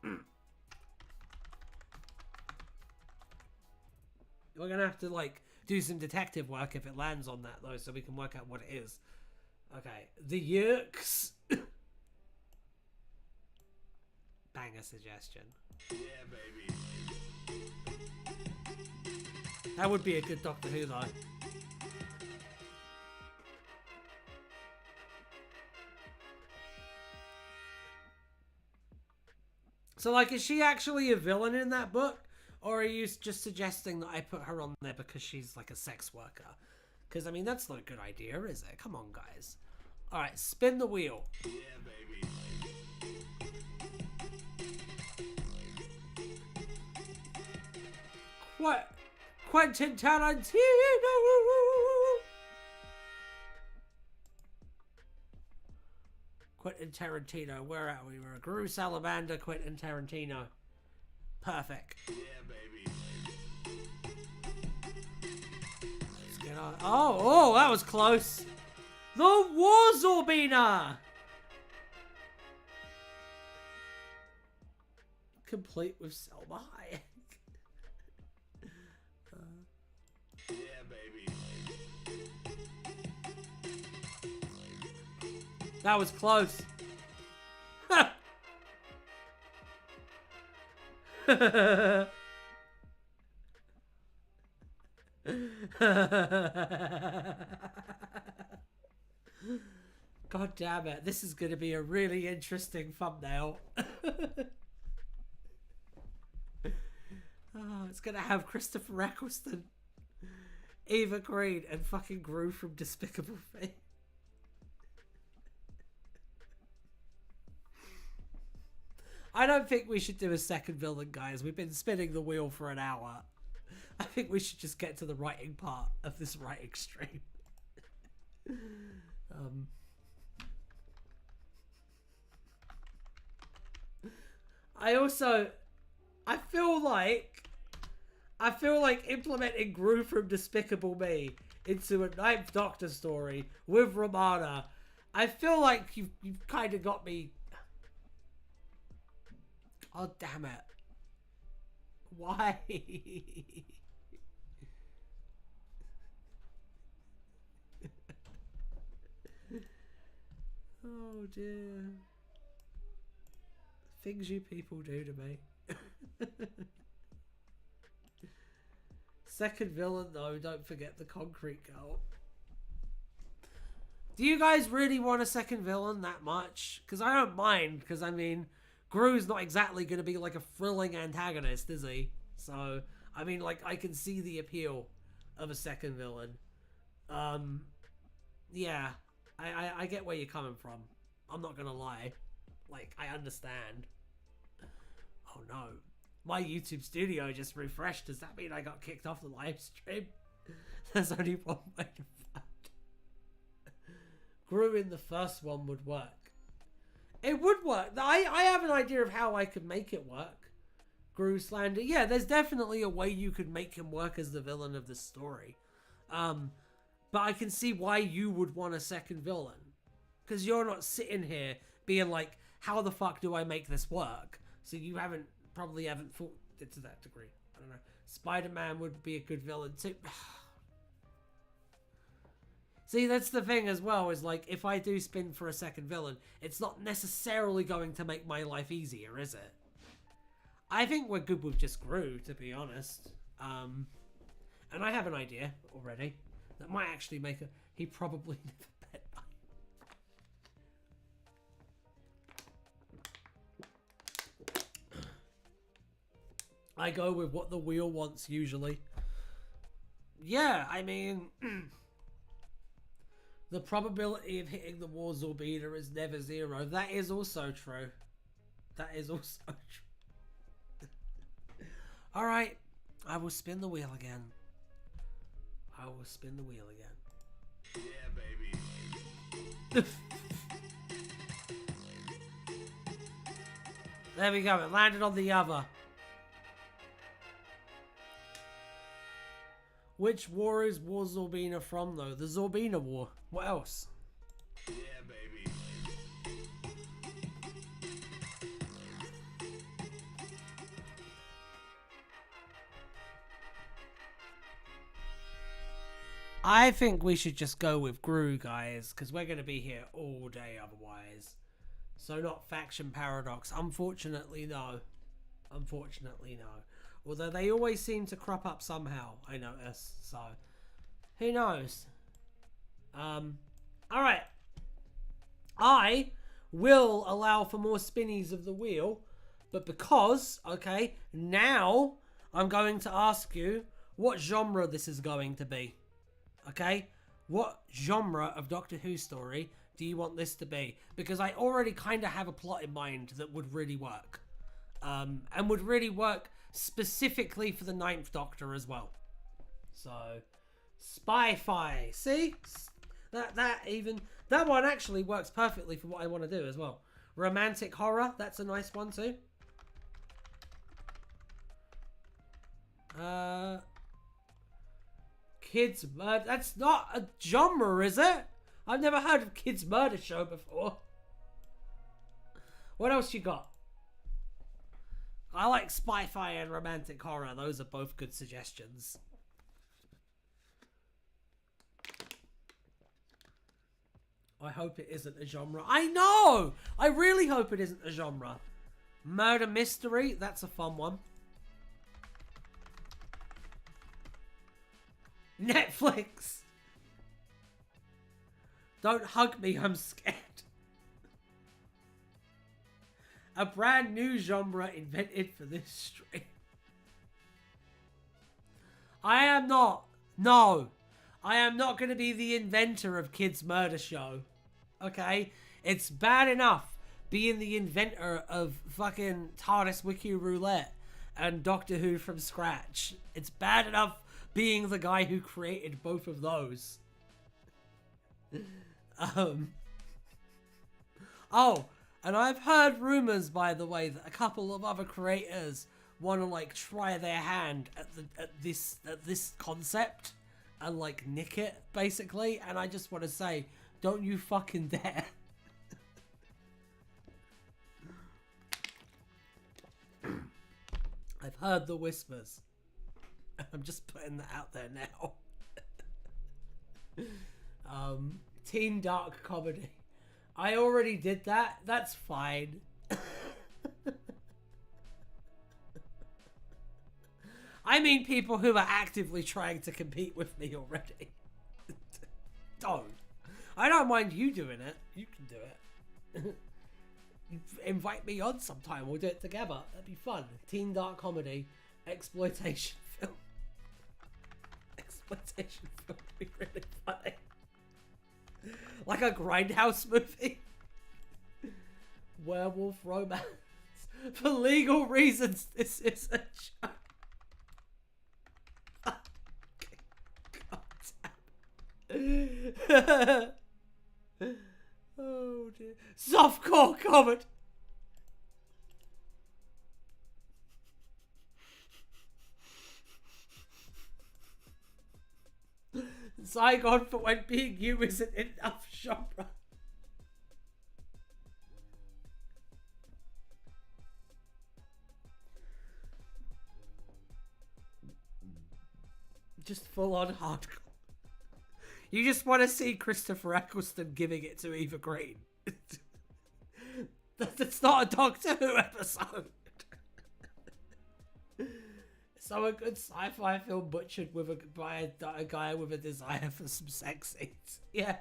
We're going to have to, like, do some detective work if it lands on that, though, so we can work out what it is. Okay. The Yerks. Banger suggestion. Yeah, baby. That would be a good Doctor Who, though. So, like, is she actually a villain in that book? Or are you just suggesting that I put her on there because she's, like, a sex worker? Because, I mean, that's not a good idea, is it? Come on, guys. Alright, spin the wheel. Yeah, baby. What? Quentin Tarantino! Quentin Tarantino, where are we? We're Gru Salamander, Quentin Tarantino. Perfect. Yeah, baby. Let's get on. Oh, that was close. The Warzorbina! Complete with Selma Hayek. Yeah, baby. That was close. God damn it. This is going to be a really interesting thumbnail. Oh, it's going to have Christopher Eccleston, Eva Green, and fucking Gru from Despicable Me. I don't think we should do a second villain, guys. We've been spinning the wheel for an hour. I think we should just get to the writing part of this writing stream. I feel like implementing Gru from Despicable Me into a Ninth Doctor story with Romana. I feel like you've kind of got me. Oh, damn it. Why? Oh dear. Things you people do to me. Second villain though, don't forget the concrete girl. Do you guys really want a second villain that much? Because I don't mind, because I mean, Gru's not exactly going to be like a thrilling antagonist, is he? So, I mean, like, I can see the appeal of a second villain. Yeah, I get where you're coming from. I'm not going to lie. Like, I understand. Oh no. My YouTube studio just refreshed. Does that mean I got kicked off the live stream? There's only one way to find. Gru in the first one would work. It would work. I have an idea of how I could make it work. Gru slander. Yeah, there's definitely a way you could make him work as the villain of the story. But I can see why you would want a second villain. Because you're not sitting here being like, how the fuck do I make this work? So you probably haven't thought it to that degree. I don't know. Spider-Man would be a good villain too. See, that's the thing as well, is like, if I do spin for a second villain, it's not necessarily going to make my life easier, is it? I think we're good with just Gru, to be honest. And I have an idea already that might actually make a... He probably never bet by. I go with what the wheel wants, usually. Yeah, I mean... the probability of hitting the Warzorbina is never zero. That is also true. That is also true. Alright, I will spin the wheel again. I will spin the wheel again. Yeah, baby. There we go, it landed on the other. Which war is Warzorbina from, though? The Zorbina War. What else? Yeah, baby. I think we should just go with Gru, guys, because we're going to be here all day otherwise. So not Faction Paradox. Unfortunately, no. Unfortunately, no. Although they always seem to crop up somehow, I notice. So, who knows? Alright. I will allow for more spinnies of the wheel. But because, okay, now I'm going to ask you what genre this is going to be. Okay? What genre of Doctor Who story do you want this to be? Because I already kind of have a plot in mind that would really work. And would really work specifically for the 9th Doctor as well. So, Spy-Fi. See? That one actually works perfectly for what I want to do as well. Romantic horror, that's a nice one too. Kids murder, that's not a genre, is it? I've never heard of kids murder show before. What else you got? I like Spy-Fi and romantic horror. Those are both good suggestions. I hope it isn't a genre. I know! I really hope it isn't a genre. Murder mystery, that's a fun one. Netflix. Don't hug me, I'm scared. A brand new genre invented for this stream. I am not. No. I am not going to be the inventor of Kids Murder Show. Okay? It's bad enough being the inventor of fucking TARDIS Wiki Roulette and Doctor Who from scratch. It's bad enough being the guy who created both of those. Oh, and I've heard rumors, by the way, that a couple of other creators want to like try their hand at this concept and like nick it basically. And I just want to say, don't you fucking dare. I've heard the whispers. I'm just putting that out there now. Teen dark comedy. I already did that. That's fine. I mean people who are actively trying to compete with me already. Don't. I don't mind you doing it. You can do it. You invite me on sometime. We'll do it together. That'd be fun. Teen dark comedy. Exploitation film. Exploitation film would be really funny. Like a Grindhouse movie. Werewolf romance. For legal reasons, this is a joke. Oh dear. Softcore comment. Saigon for when being you isn't enough genre. Just full on hardcore. You just want to see Christopher Eccleston giving it to Eva Green. That's not a Doctor Who episode. So a good sci-fi film butchered by a guy with a desire for some sex scenes. Yeah.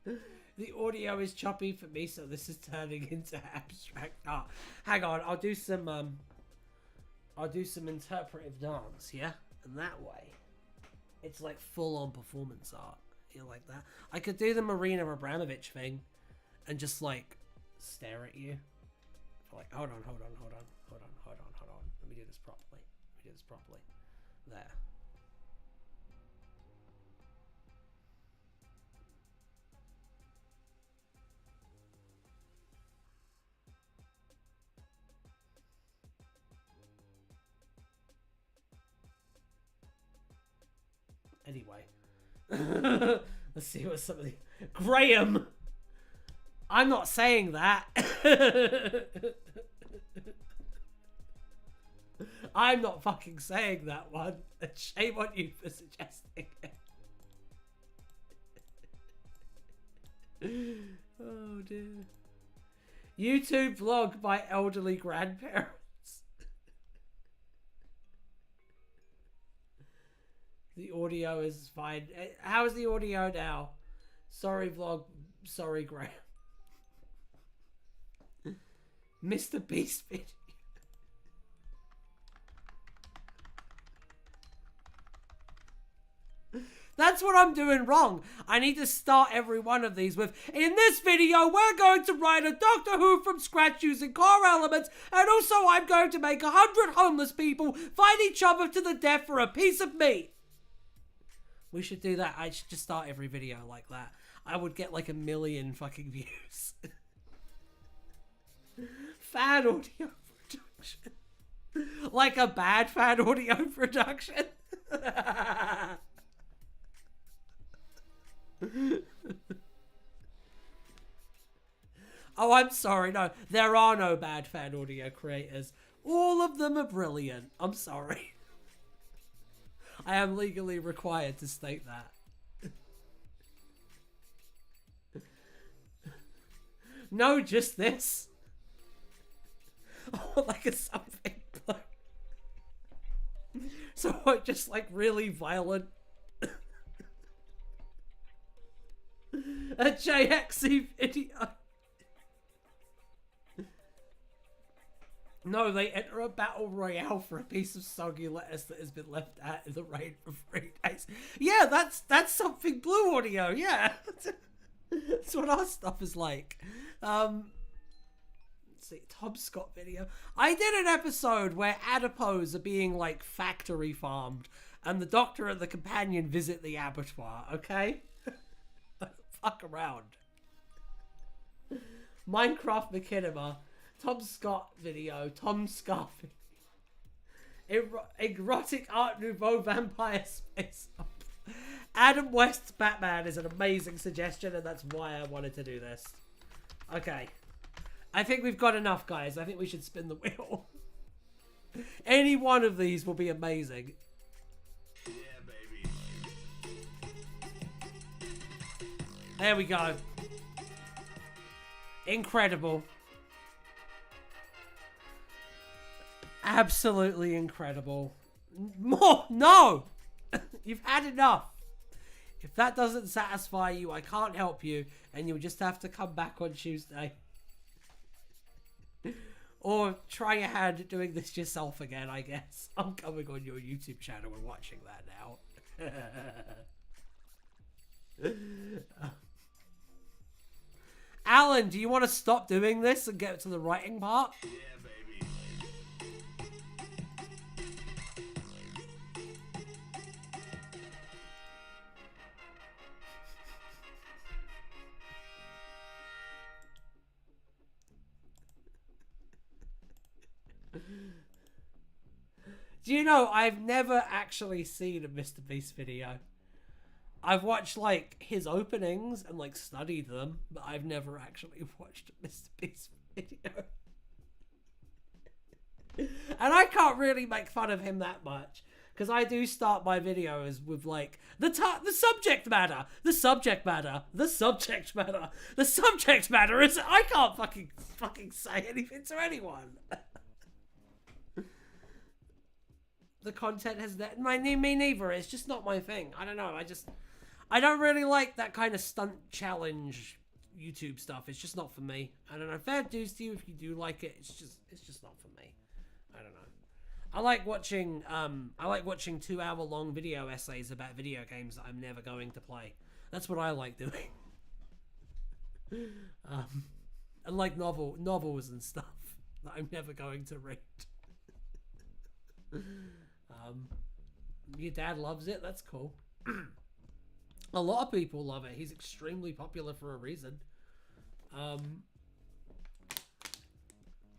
The audio is choppy for me, so this is turning into abstract art. Hang on, I'll do some interpretive dance, yeah? And that way, it's like full-on performance art. You know, like that. I could do the Marina Abramovich thing and just like stare at you. Like, hold on. Let me do this properly. There. Anyway. Let's see what some of the... Graham! I'm not saying that. I'm not fucking saying that one. Shame on you for suggesting it. Oh dear. YouTube vlog by elderly grandparents. The audio is fine. How's the audio now? Sorry vlog. Sorry Graham. Mr. Beast video. That's what I'm doing wrong. I need to start every one of these with, in this video, we're going to write a Doctor Who from scratch using core elements, and also I'm going to make 100 homeless people fight each other to the death for a piece of meat. We should do that. I should just start every video like that. I would get like 1 million fucking views. Fan audio production. Like a bad fan audio production. Oh, I'm sorry. No, there are no bad fan audio creators. All of them are brilliant. I'm sorry. I am legally required to state that. No, just this. Oh, like a something. So just like really violent. A JXE video. No, they enter a battle royale for a piece of soggy lettuce that has been left out in the rain for 3 days. Yeah, that's something blue audio. Yeah, that's what our stuff is like. Let's see, Tom Scott video. I did an episode where adipose are being like factory farmed, and the Doctor and the companion visit the abattoir. Okay. Fuck around. Minecraft Machinima. Tom Scott video. Tom Scott video. Erotic Art Nouveau Vampire Space Up. Adam West's Batman is an amazing suggestion, and that's why I wanted to do this. Okay. I think we've got enough, guys. I think we should spin the wheel. Any one of these will be amazing. There we go. Incredible. Absolutely incredible. More? No! You've had enough. If that doesn't satisfy you, I can't help you, and you'll just have to come back on Tuesday. Or try your hand at doing this yourself again, I guess. I'm coming on your YouTube channel and watching that now. Alan, do you want to stop doing this and get to the writing part? Yeah, baby. Do you know, I've never actually seen a Mr. Beast video. I've watched, like, his openings and, like, studied them, but I've never actually watched a Mr. Beast video. And I can't really make fun of him that much, because I do start my videos with, like, the subject matter, the subject matter, the subject matter, the subject matter is... I can't fucking say anything to anyone. The content has that... me neither. It's just not my thing. I don't know. I don't really like that kind of stunt challenge YouTube stuff. It's just not for me. I don't know. Fair dues to you if you do like it. It's just not for me. I don't know. I like watching 2-hour-long video essays about video games that I'm never going to play. That's what I like doing. And like novels and stuff that I'm never going to read. Your dad loves it. That's cool. A lot of people love it. He's extremely popular for a reason.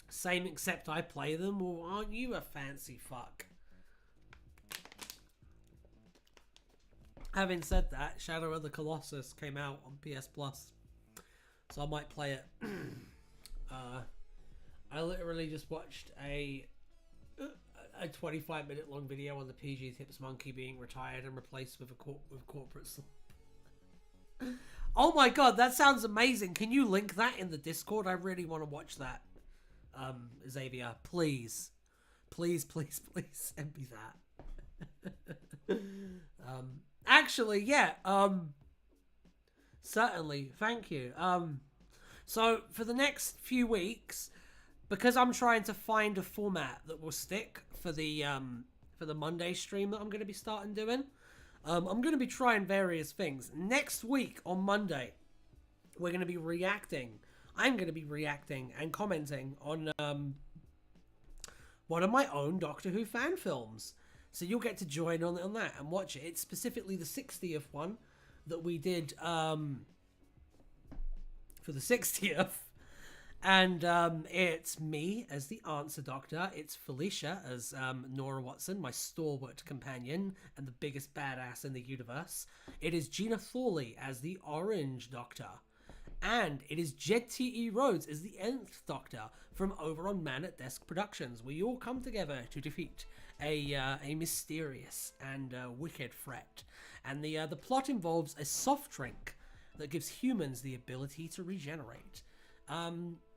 Same, except I play them. Well, aren't you a fancy fuck? Having said that, Shadow of the Colossus came out on PS Plus, so I might play it. I literally just watched a 25-minute long video on the PG Tips monkey being retired and replaced with corporate slump. Oh my god, that sounds amazing. Can you link that in the Discord? I really want to watch that. Xavier, please. Please, please, please send me that. Actually, yeah, certainly. Thank you. So for the next few weeks, because I'm trying to find a format that will stick for the Monday stream that I'm going to be starting doing, I'm going to be trying various things. Next week on Monday, we're going to be reacting. I'm going to be reacting and commenting on one of my own Doctor Who fan films. So you'll get to join on that and watch it. It's specifically the 60th one that we did for the 60th. And it's me as the Answer Doctor. It's Felicia as Nora Watson, my stalwart companion and the biggest badass in the universe. It is Gina Thorley as the Orange Doctor. And it is Jed T.E. Rhodes as the Nth Doctor from over on Man at Desk Productions. We all come together to defeat a mysterious and wicked threat. And the plot involves a soft drink that gives humans the ability to regenerate.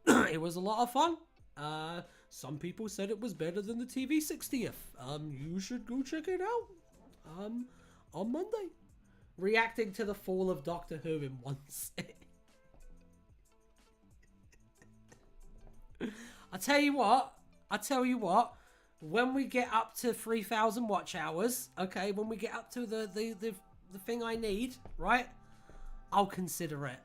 It was a lot of fun. Some people said it was better than the TV 60th. You should go check it out. On Monday. Reacting to the fall of Doctor Who in one sit. I tell you what, when we get up to 3,000 watch hours, okay, when we get up to the thing I need, right, I'll consider it.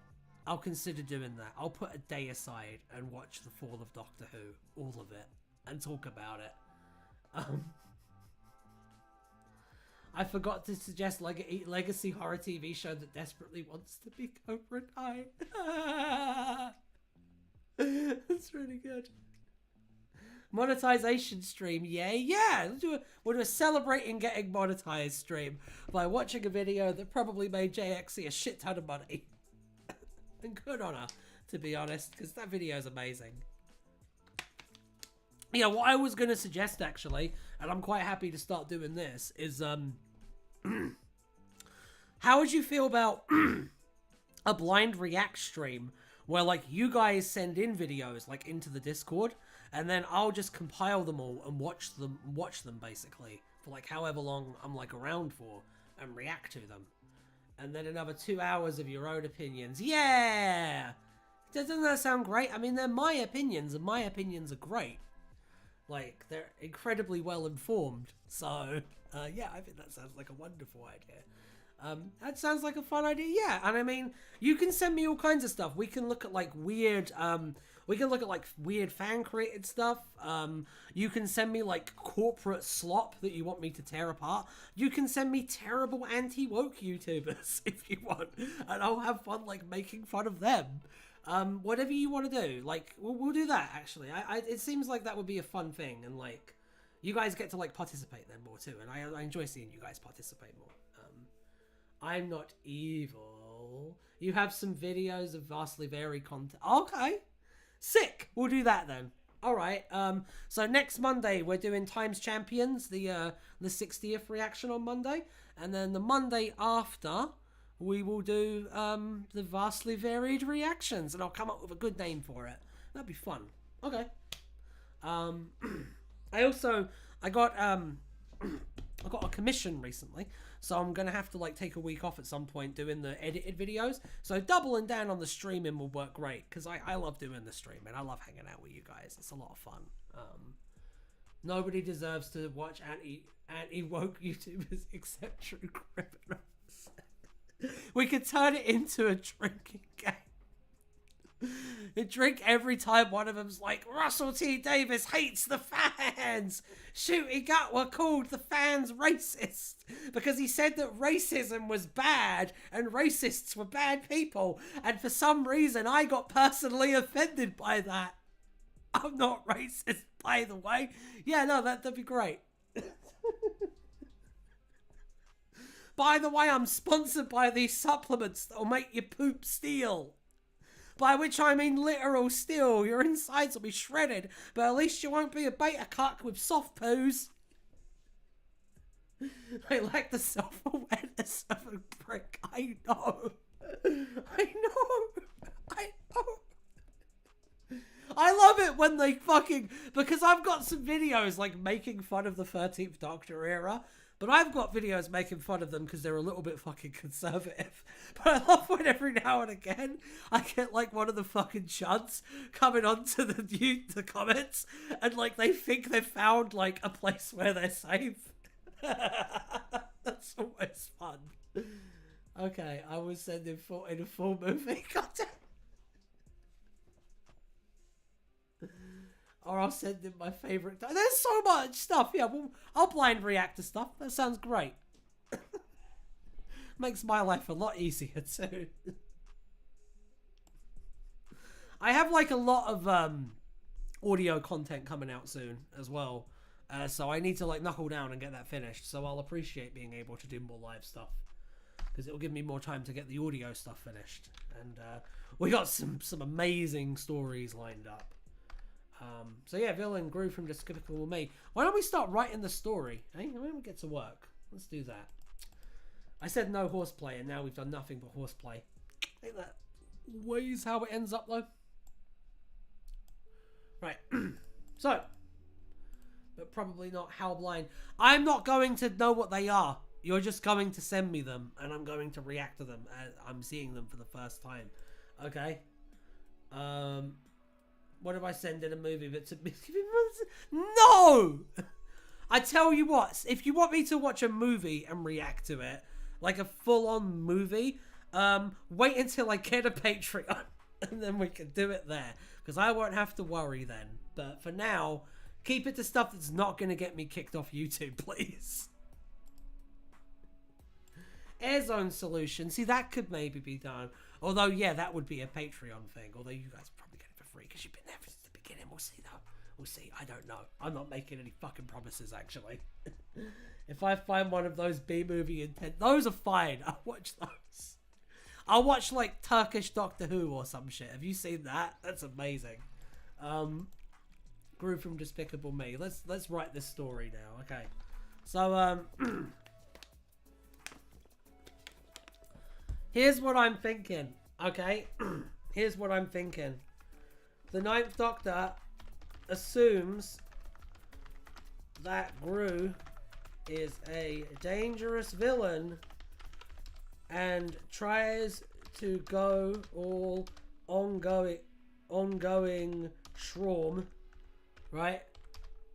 I'll consider doing that. I'll put a day aside and watch the fall of Doctor Who, all of it, and talk about it. I forgot to suggest legacy horror TV show that desperately wants to be Cobra Kai. That's really good. Monetization stream, yeah. We'll do a celebrating getting monetized stream by watching a video that probably made JXC a shit ton of money. And good on her, to be honest, because that video is amazing. Yeah, what I was going to suggest, actually, and I'm quite happy to start doing this, is, how would you feel about a blind react stream where like you guys send in videos like into the Discord, and then I'll just compile them all and watch them basically for like however long I'm like around for and react to them. And then another 2 hours of your own opinions. Yeah! Doesn't that sound great? I mean, they're my opinions, and my opinions are great. Like, they're incredibly well informed. So, yeah, I think that sounds like a wonderful idea. That sounds like a fun idea. Yeah, and I mean, you can send me all kinds of stuff. We can look at like weird fan created stuff. You can send me like corporate slop that you want me to tear apart. You can send me terrible anti-woke YouTubers if you want, and I'll have fun like making fun of them. Whatever you want to do, like we'll do that. Actually, it seems like that would be a fun thing, and like you guys get to like participate then more too, and I enjoy seeing you guys participate more. I'm not evil. You have some videos of vastly varied content. Okay. Sick. We'll do that then. All right. So next Monday we're doing Times Champions, the 60th reaction on Monday, and then the Monday after we will do the vastly varied reactions, and I'll come up with a good name for it. That'd be fun. Okay. I got a commission recently, so I'm gonna have to like take a week off at some point doing the edited videos. So doubling down on the streaming will work great, because I love doing the streaming. I love hanging out with you guys. It's a lot of fun. Nobody deserves to watch anti-woke YouTubers except true criminals. We could turn it into a drinking game. They drink every time one of them's like, Russell T Davis hates the fans. Shoot, he were called the fans racist because he said that racism was bad and racists were bad people. And for some reason, I got personally offended by that. I'm not racist, by the way. Yeah, no, that'd be great. By the way, I'm sponsored by these supplements that'll make your poop steel. By which I mean literal steel. Your insides will be shredded, but at least you won't be a beta cuck with soft poos. I lack the self-awareness of a prick. I know. I love it when they fucking... Because I've got some videos like making fun of the 13th Doctor era, but I've got videos making fun of them because they're a little bit fucking conservative. But I love when every now and again I get like one of the fucking chuds coming onto the comments, and like they think they've found like a place where they're safe. That's always fun. Okay, I was sending in a full movie. Goddamn. Or I'll send in my favourite. There's so much stuff. Yeah, well, I'll blind react to stuff. That sounds great. Makes my life a lot easier too. I have like a lot of audio content coming out soon as well. So I need to like knuckle down and get that finished. So I'll appreciate being able to do more live stuff, because it'll give me more time to get the audio stuff finished. And we got some amazing stories lined up. So yeah, villain grew from Despicable Me. Why don't we start writing the story? Hey, when we get to work, let's do that. I said no horseplay, and now we've done nothing but horseplay. Ain't that always how it ends up, though? Right. So, but probably not how blind. I'm not going to know what they are. You're just going to send me them, and I'm going to react to them as I'm seeing them for the first time. Okay? What if I send in a movie that's a... No! I tell you what, if you want me to watch a movie and react to it, like a full-on movie, wait until I get a Patreon, and then we can do it there, because I won't have to worry then. But for now, keep it to stuff that's not going to get me kicked off YouTube, please. Airzone solution, see, that could maybe be done. Although, yeah, that would be a Patreon thing, although you guys probably get it for free, because you've been there since the beginning. We'll see, though. We'll see. I don't know. I'm not making any fucking promises, actually. If I find one of those B-movie intent, those are fine. I'll watch those. I'll watch, like, Turkish Doctor Who or some shit. Have you seen that? That's amazing. Grew from Despicable Me. Let's write this story now. Okay. So, here's what I'm thinking. Okay, here's what I'm thinking. The Ninth Doctor assumes that Gru is a dangerous villain and tries to go all ongoing shroom, right?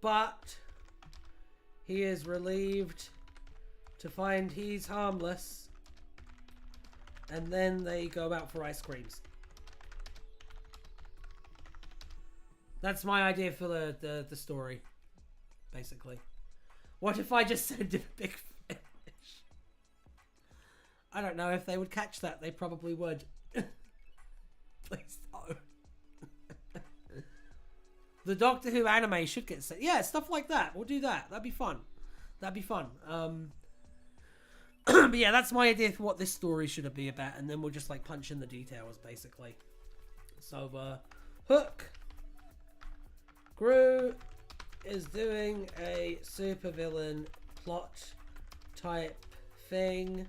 But he is relieved to find he's harmless, and then they go out for ice creams. That's my idea for the story, basically. What if I just send him a big fish? I don't know if they would catch that. They probably would. Please no. The Doctor Who anime should get sent. Yeah, stuff like that. We'll do that. That'd be fun. That'd be fun. But yeah, that's my idea for what this story should be about, and then we'll just like punch in the details, basically. So, Hook. Gru is doing a supervillain plot type thing.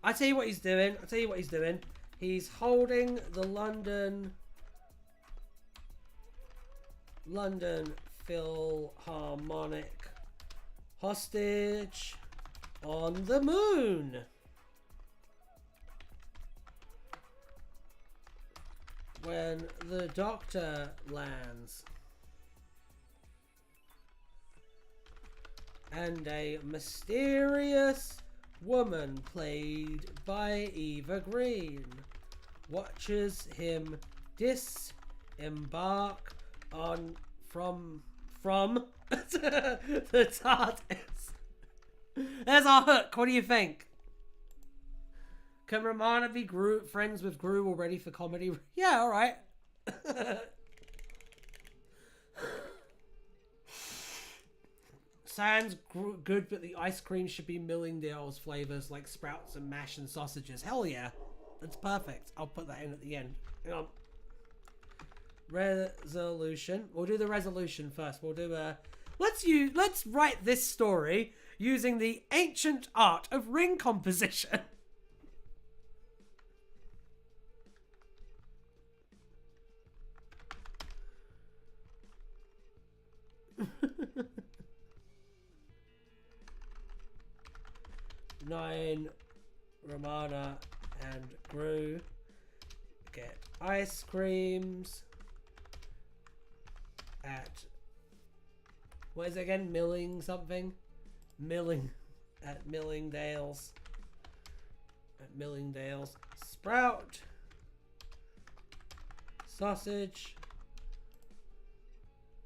I tell you what he's doing. He's holding the London Philharmonic hostage on the moon. When the Doctor lands and a mysterious woman played by Eva Green watches him disembark on from the TARDIS. There's our Hook. What do you think? Can Romana be friends with Gru already for comedy? Yeah, all right. Sans good, but the ice cream should be Millingdale's flavors like sprouts and mash and sausages. Hell yeah. That's perfect. I'll put that in at the end. Hang on. Resolution. We'll do the resolution first. We'll do a... Let's write this story using the ancient art of ring composition. Nine, Romana and Gru get ice creams at, what is it again? Milling something? At Millingdale's. Sprout. Sausage.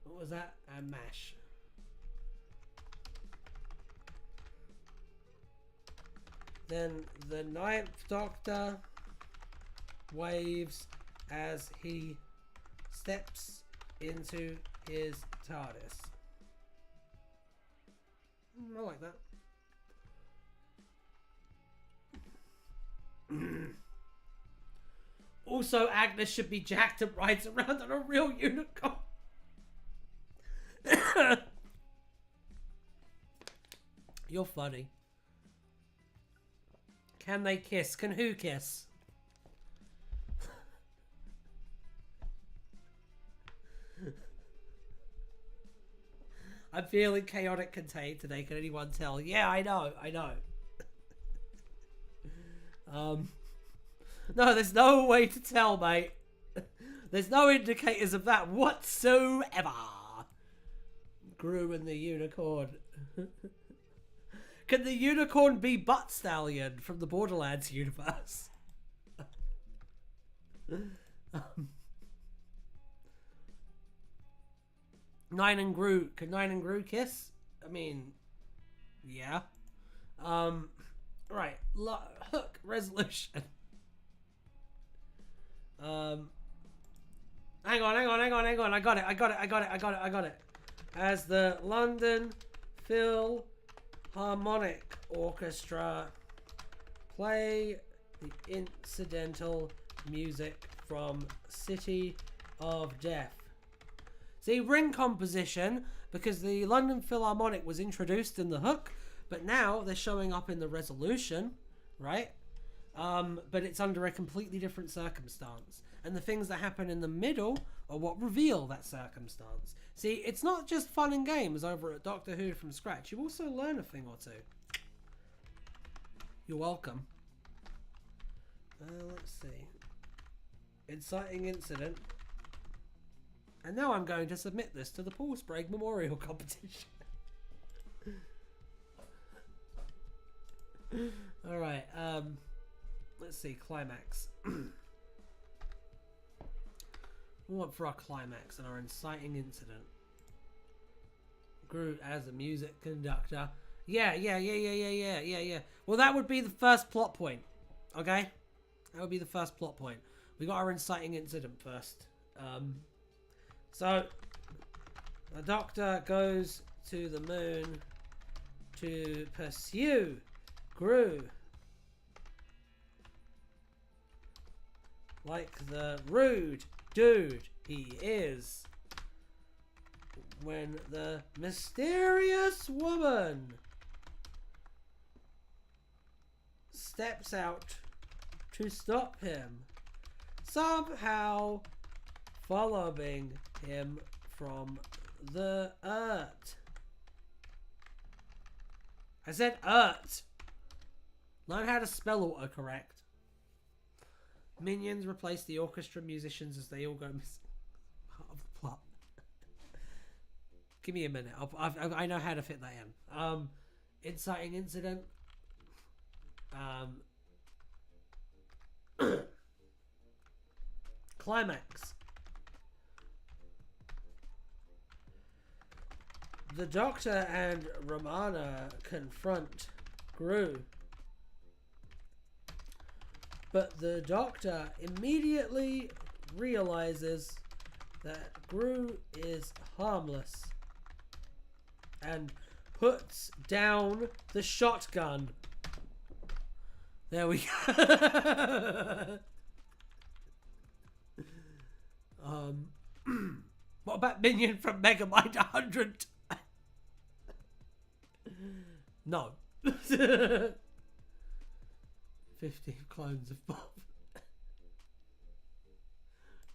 What was that? And mash. Then the Ninth Doctor waves as he steps into his TARDIS. I like that. Also, Agnes should be jacked and rides around on a real unicorn. You're funny. Can they kiss? Can who kiss? I'm feeling chaotic contained today. Can anyone tell? Yeah, I know. No, there's no way to tell, mate. There's no indicators of that whatsoever. Gru and the unicorn. Can the unicorn be Butt Stallion from the Borderlands universe? Nine and Gru. Can Nine and Gru kiss? I mean, yeah. Right. Hook resolution. Hang on. I got it. As the London Philharmonic Orchestra play the incidental music from City of Death. See, ring composition, because the London Philharmonic was introduced in the Hook, but now they're showing up in the resolution, right? but it's under a completely different circumstance. And the things that happen in the middle are what reveal that circumstance. See, it's not just fun and games over at Doctor Who from scratch. You also learn a thing or two. You're welcome. Let's see. Inciting incident. And now I'm going to submit this to the Paul Sprague Memorial Competition. Alright, let's see, climax. We want for our climax and our inciting incident. Groot as a music conductor. Yeah. Well, that would be the first plot point. Okay? That would be the first plot point. We got our inciting incident first. So, the Doctor goes to the moon to pursue Groot. Like the rude dude he is. When the mysterious woman steps out to stop him, somehow following him from the Earth. I said Earth. Learn how to spell autocorrect. Minions replace the orchestra musicians as they all go missing. Part of the plot. Give me a minute. I know how to fit that in. Inciting incident. Climax. The Doctor and Romana confront Gru. But the Doctor immediately realizes that Gru is harmless and puts down the shotgun. There we go. What about Minion from Megamind 100? No. 15 clones of Bob.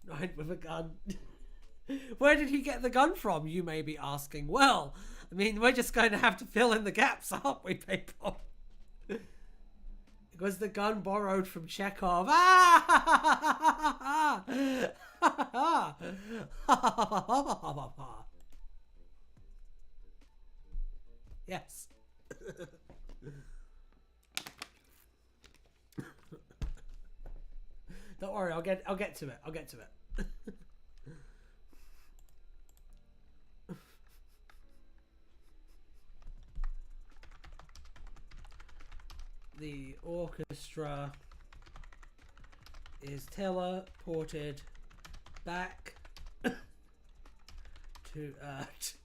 9 with a gun. Where did he get the gun from, you may be asking? Well, I mean, we're just going to have to fill in the gaps, aren't we, people? Was the gun borrowed from Chekhov? Ah! Yes. Don't worry, I'll get to it. I'll get to it. The orchestra is teleported back to Earth.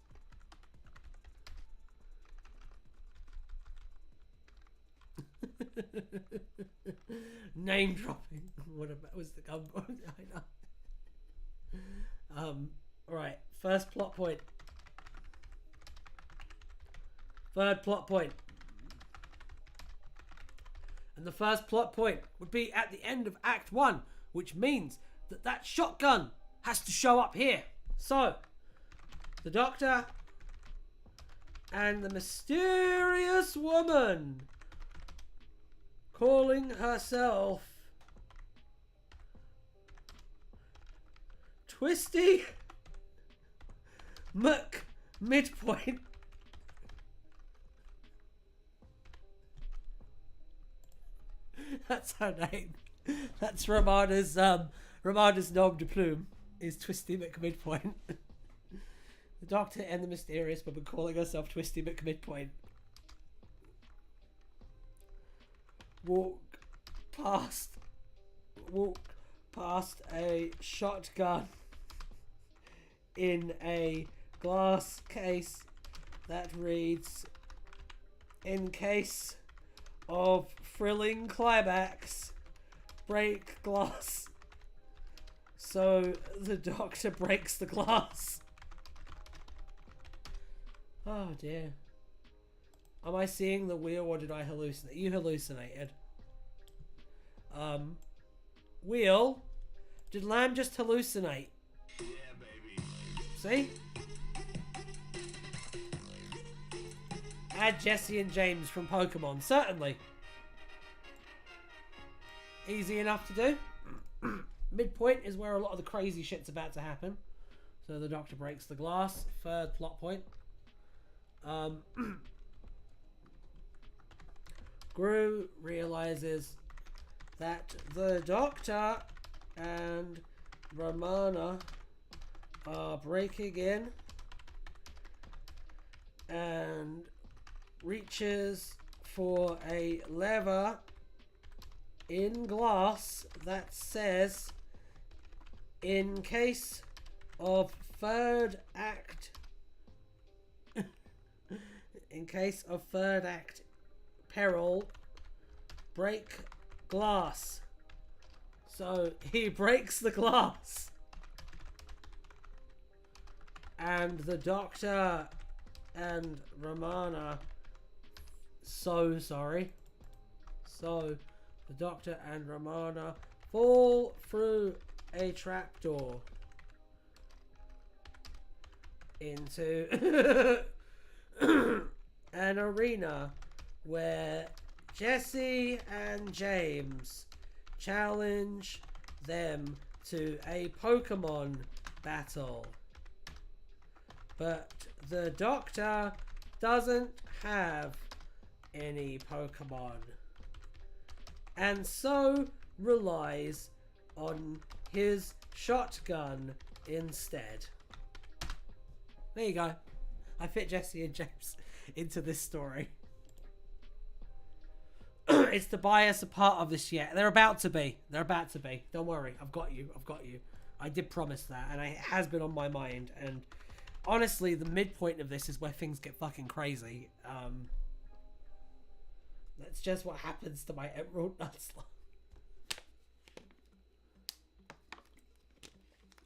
Name dropping. What about was the gun? I know. Right. First plot point. Third plot point. And the first plot point would be at the end of Act 1, which means that that shotgun has to show up here. So, the Doctor and the mysterious woman calling herself Twisty Midpoint. That's her name. That's Romana's nom de plume is Twisty McMidpoint. The Doctor and the mysterious woman calling herself Twisty McMidpoint walk past a shotgun in a glass case that reads, "In case of thrilling climax, break glass." So the Doctor breaks the glass. Oh dear. Am I seeing the wheel or did I hallucinate? You hallucinated. Wheel. Did Lamb just hallucinate? Yeah, baby. See? Add Jesse and James from Pokemon. Certainly. Easy enough to do. Midpoint is where a lot of the crazy shit's about to happen. So the Doctor breaks the glass. Third plot point. Gru realizes that the Doctor and Romana are breaking in and reaches for a lever in glass that says, in case of third act peril, break glass. So he breaks the glass, and the Doctor and Romana, so the Doctor and Romana fall through a trapdoor into an arena where Jesse and James challenge them to a Pokemon battle. But the Doctor doesn't have any Pokemon, and so relies on his shotgun instead. There you go. I fit Jesse and James into this story. It's to buy us a part of this yet. They're about to be. Don't worry. I've got you. I did promise that, and it has been on my mind. And honestly, the midpoint of this is where things get fucking crazy. That's just what happens to my Emerald Nuzlocke.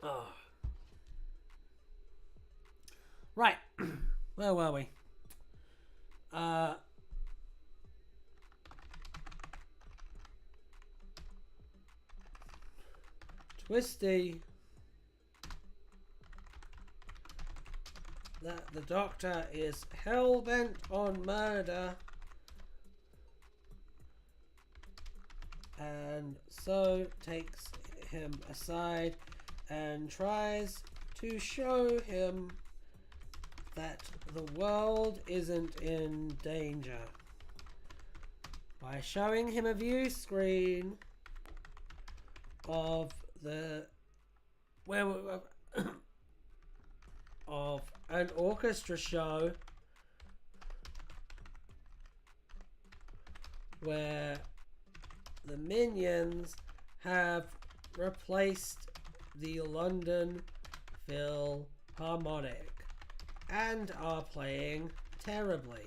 Oh. Right. Where were we? Twisty. That the Doctor is hell-bent on murder, and so takes him aside and tries to show him that the world isn't in danger by showing him a view screen of the of an orchestra show where the minions have replaced the London Philharmonic and are playing terribly.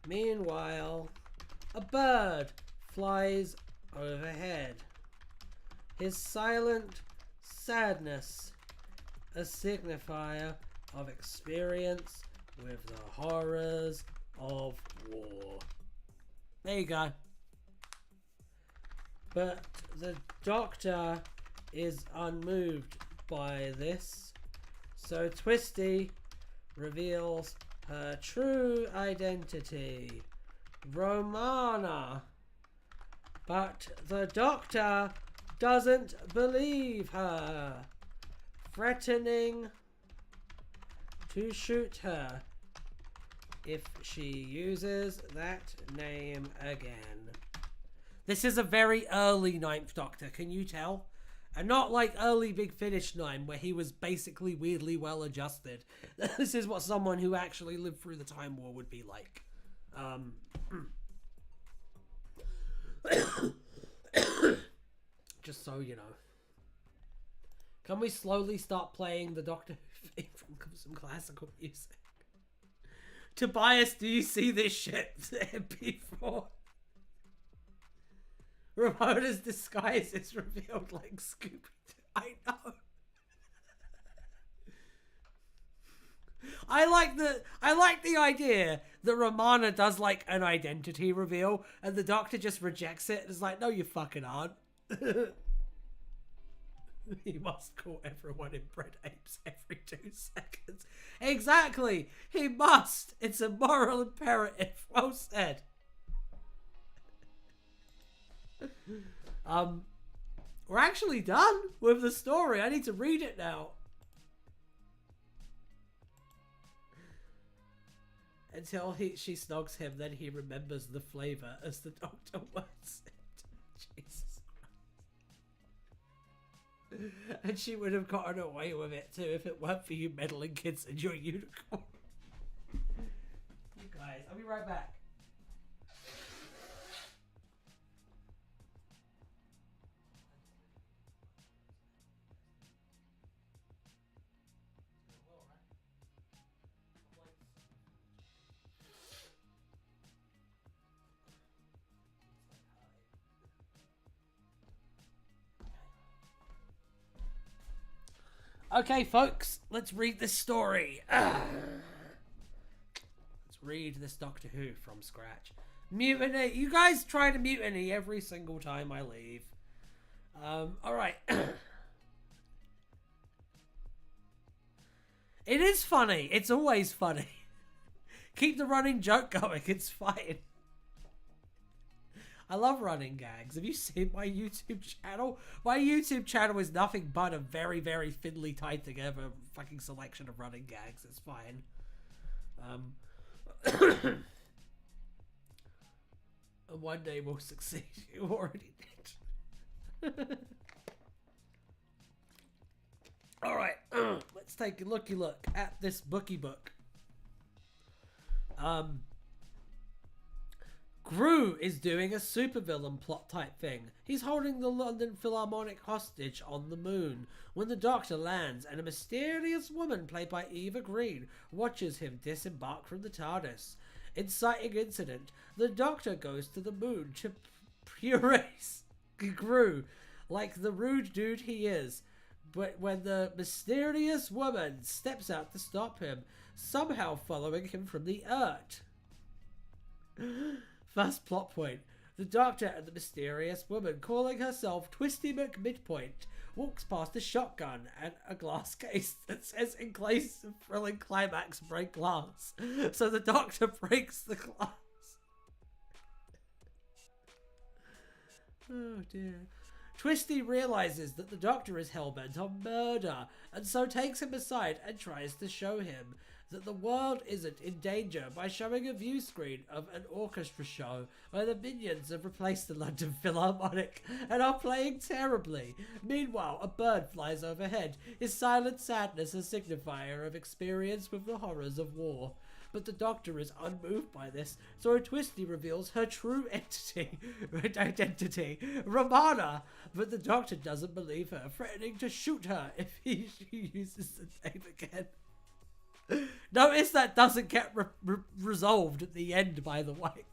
Meanwhile, a bird flies overhead, his silent sadness a signifier of experience with the horrors of war. There you go. But the Doctor is unmoved by this, so Twisty reveals her true identity, Romana. But the Doctor doesn't believe her, threatening to shoot her if she uses that name again. This is a very early Ninth Doctor, can you tell? And not like early Big Finish 9, where he was basically weirdly well adjusted. This is what someone who actually lived through the Time War would be like. Just so you know. Can we slowly start playing the Doctor Who theme from some classical music? Tobias, do you see this shit? MP4. Ramona's disguise is revealed like Scooby-Doo. I know. I like the idea that Romana does like an identity reveal and the doctor just rejects it and is like, no, you fucking aren't. He must call everyone inbred apes every 2 seconds. Exactly. He must. It's a moral imperative. Well said. We're actually done with the story. I need to read it now. Until she snogs him, then he remembers the flavor as the doctor once said. Jesus. And she would have gotten away with it too if it weren't for you meddling kids and your unicorn. You guys, I'll be right back. Okay, folks, let's read this story. Let's read this Doctor Who from scratch. Mutiny. You guys try to mutiny every single time I leave. Alright. It is funny. It's always funny. Keep the running joke going. It's fine. I love running gags. Have you seen my YouTube channel? My YouTube channel is nothing but a very, very thinly tied together fucking selection of running gags. It's fine. And one day we'll succeed. You already did. Alright. Let's take a look at this bookie book. Gru is doing a supervillain plot type thing. He's holding the London Philharmonic hostage on the moon when the Doctor lands and a mysterious woman played by Eva Green watches him disembark from the TARDIS. Inciting incident, the Doctor goes to the moon to praise Gru like the rude dude he is. But when the mysterious woman steps out to stop him, somehow following him from the Earth. First plot point. The Doctor and the mysterious woman, calling herself Twisty McMidpoint, walks past a shotgun and a glass case that says encased in thrilling climax break glass. So the Doctor breaks the glass. Oh dear. Twisty realizes that the Doctor is hellbent on murder, and so takes him aside and tries to show him that the world isn't in danger by showing a view screen of an orchestra show where the minions have replaced the London Philharmonic and are playing terribly. Meanwhile, a bird flies overhead, his silent sadness a signifier of experience with the horrors of war. But the Doctor is unmoved by this, so Twisty reveals her true identity, Romana. But the Doctor doesn't believe her, threatening to shoot her if she uses the name again. Notice that doesn't get resolved at the end, by the way.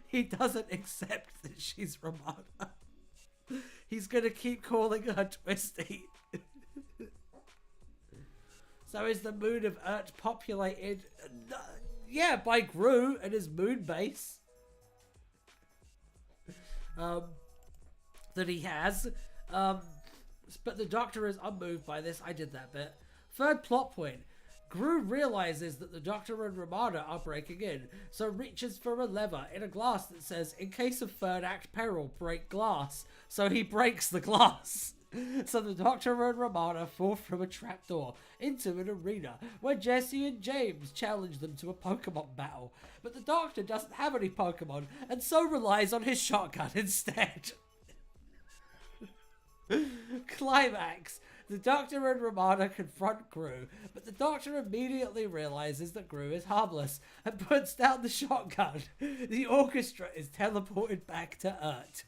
He doesn't accept that she's Romana. He's gonna keep calling her Twisty. So is the moon of Earth populated? Yeah, by Gru and his moon base. That he has. But the Doctor is unmoved by this. I did that bit. Third plot point. Gru realizes that the Doctor and Romana are breaking in, so reaches for a lever in a glass that says, in case of third act peril, break glass. So he breaks the glass. So the Doctor and Romana fall from a trapdoor into an arena where Jesse and James challenge them to a Pokemon battle. But the Doctor doesn't have any Pokemon and so relies on his shotgun instead. Climax. The Doctor and Romana confront Gru, but the Doctor immediately realizes that Gru is harmless and puts down the shotgun. The orchestra is teleported back to Earth.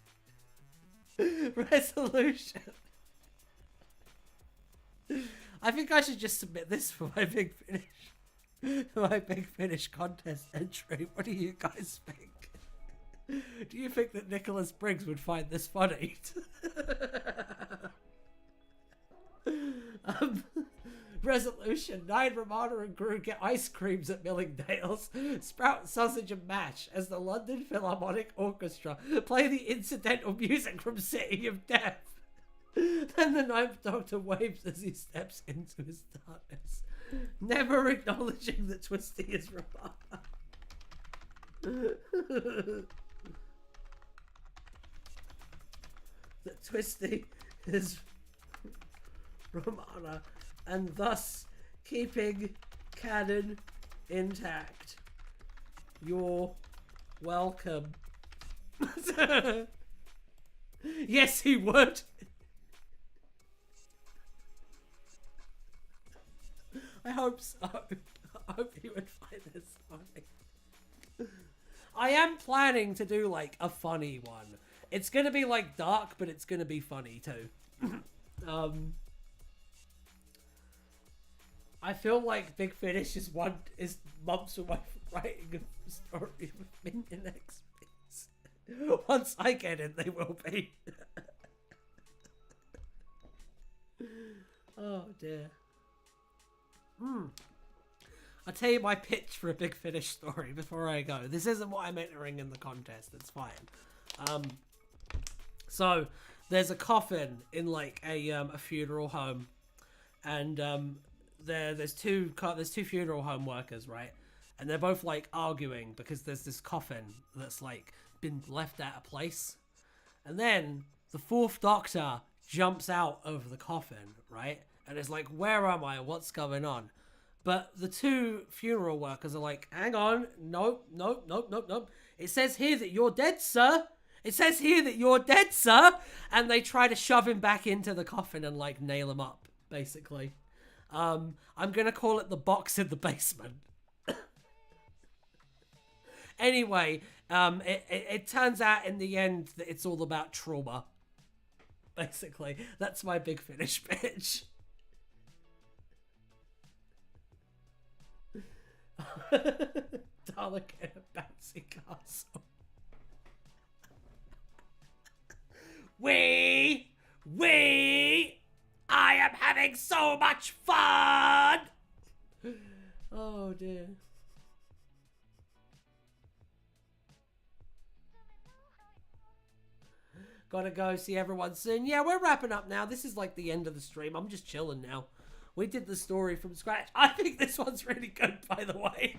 Resolution. I think I should just submit this for my Big Finish. My Big Finish contest entry. What do you guys think? Do you think that Nicholas Briggs would find this funny? resolution. 9 Ramona and Gru get ice creams at Millingdale's. Sprout sausage and mash as the London Philharmonic Orchestra play the incidental music from City of Death. Then the Ninth Doctor waves as he steps into his darkness, never acknowledging that Twisty is Ramona. That Twisty is Ramona, and thus keeping canon intact. You're welcome. Yes, he would. I hope so. I hope he would find this funny. I am planning to do like a funny one. It's gonna be like dark, but it's gonna be funny too. I feel like Big Finish is months away from writing a story with Minion XPs. Once I get in, they will be. Oh dear. I'll tell you my pitch for a Big Finish story before I go. This isn't what I'm entering in the contest. It's fine. So there's a coffin in like a funeral home, and there's two funeral home workers, right? And they're both like arguing because there's this coffin that's like been left out of place, and then the Fourth Doctor jumps out of the coffin, right? And it's like, where am I? What's going on? But the two funeral workers are like, hang on, nope. It says here that you're dead, sir. It says here that you're dead, sir. And they try to shove him back into the coffin and like nail him up, basically. I'm going to call it the box in the basement. Anyway, it turns out in the end that it's all about trauma. Basically, that's my Big Finish pitch. Dalek in a bouncy castle. We, I am having so much fun. Oh dear. Gotta go see everyone soon. Yeah, we're wrapping up now. This is like the end of the stream. I'm just chilling now. We did the story from scratch. I think this one's really good, by the way.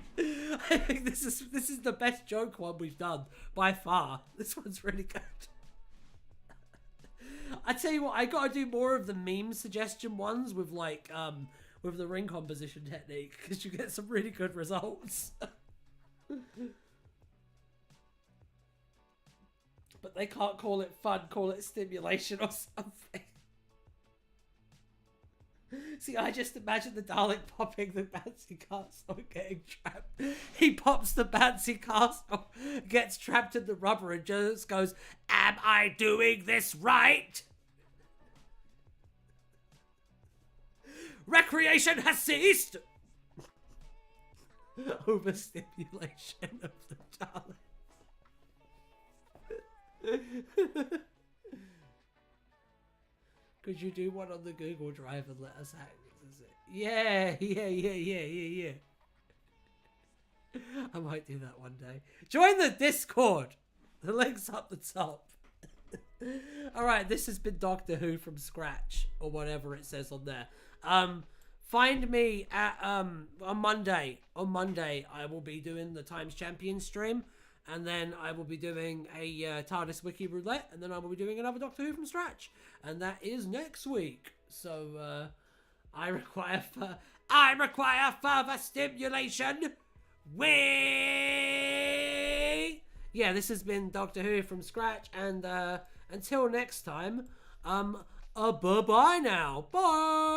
I think this is the best joke one we've done by far. This one's really good. I tell you what, I gotta do more of the meme suggestion ones with like with the ring composition technique, because you get some really good results. But they can't call it fun, call it stimulation or something. See, I just imagine the Dalek popping the bouncy castle and getting trapped. He pops the bouncy castle, gets trapped in the rubber, and just goes, "Am I doing this right? Recreation has ceased!" Overstimulation of the Dalek. Could you do one on the Google Drive and let us hack it? Yeah. I might do that one day. Join the Discord. The link's up the top. Alright, this has been Doctor Who from scratch, or whatever it says on there. Find me at on Monday. On Monday, I will be doing the Times Champion stream. And then I will be doing a TARDIS Wiki Roulette. And then I will be doing another Doctor Who from scratch. And that is next week. So, I require further stimulation. Yeah, this has been Doctor Who from scratch. And until next time, bye-bye now. Bye!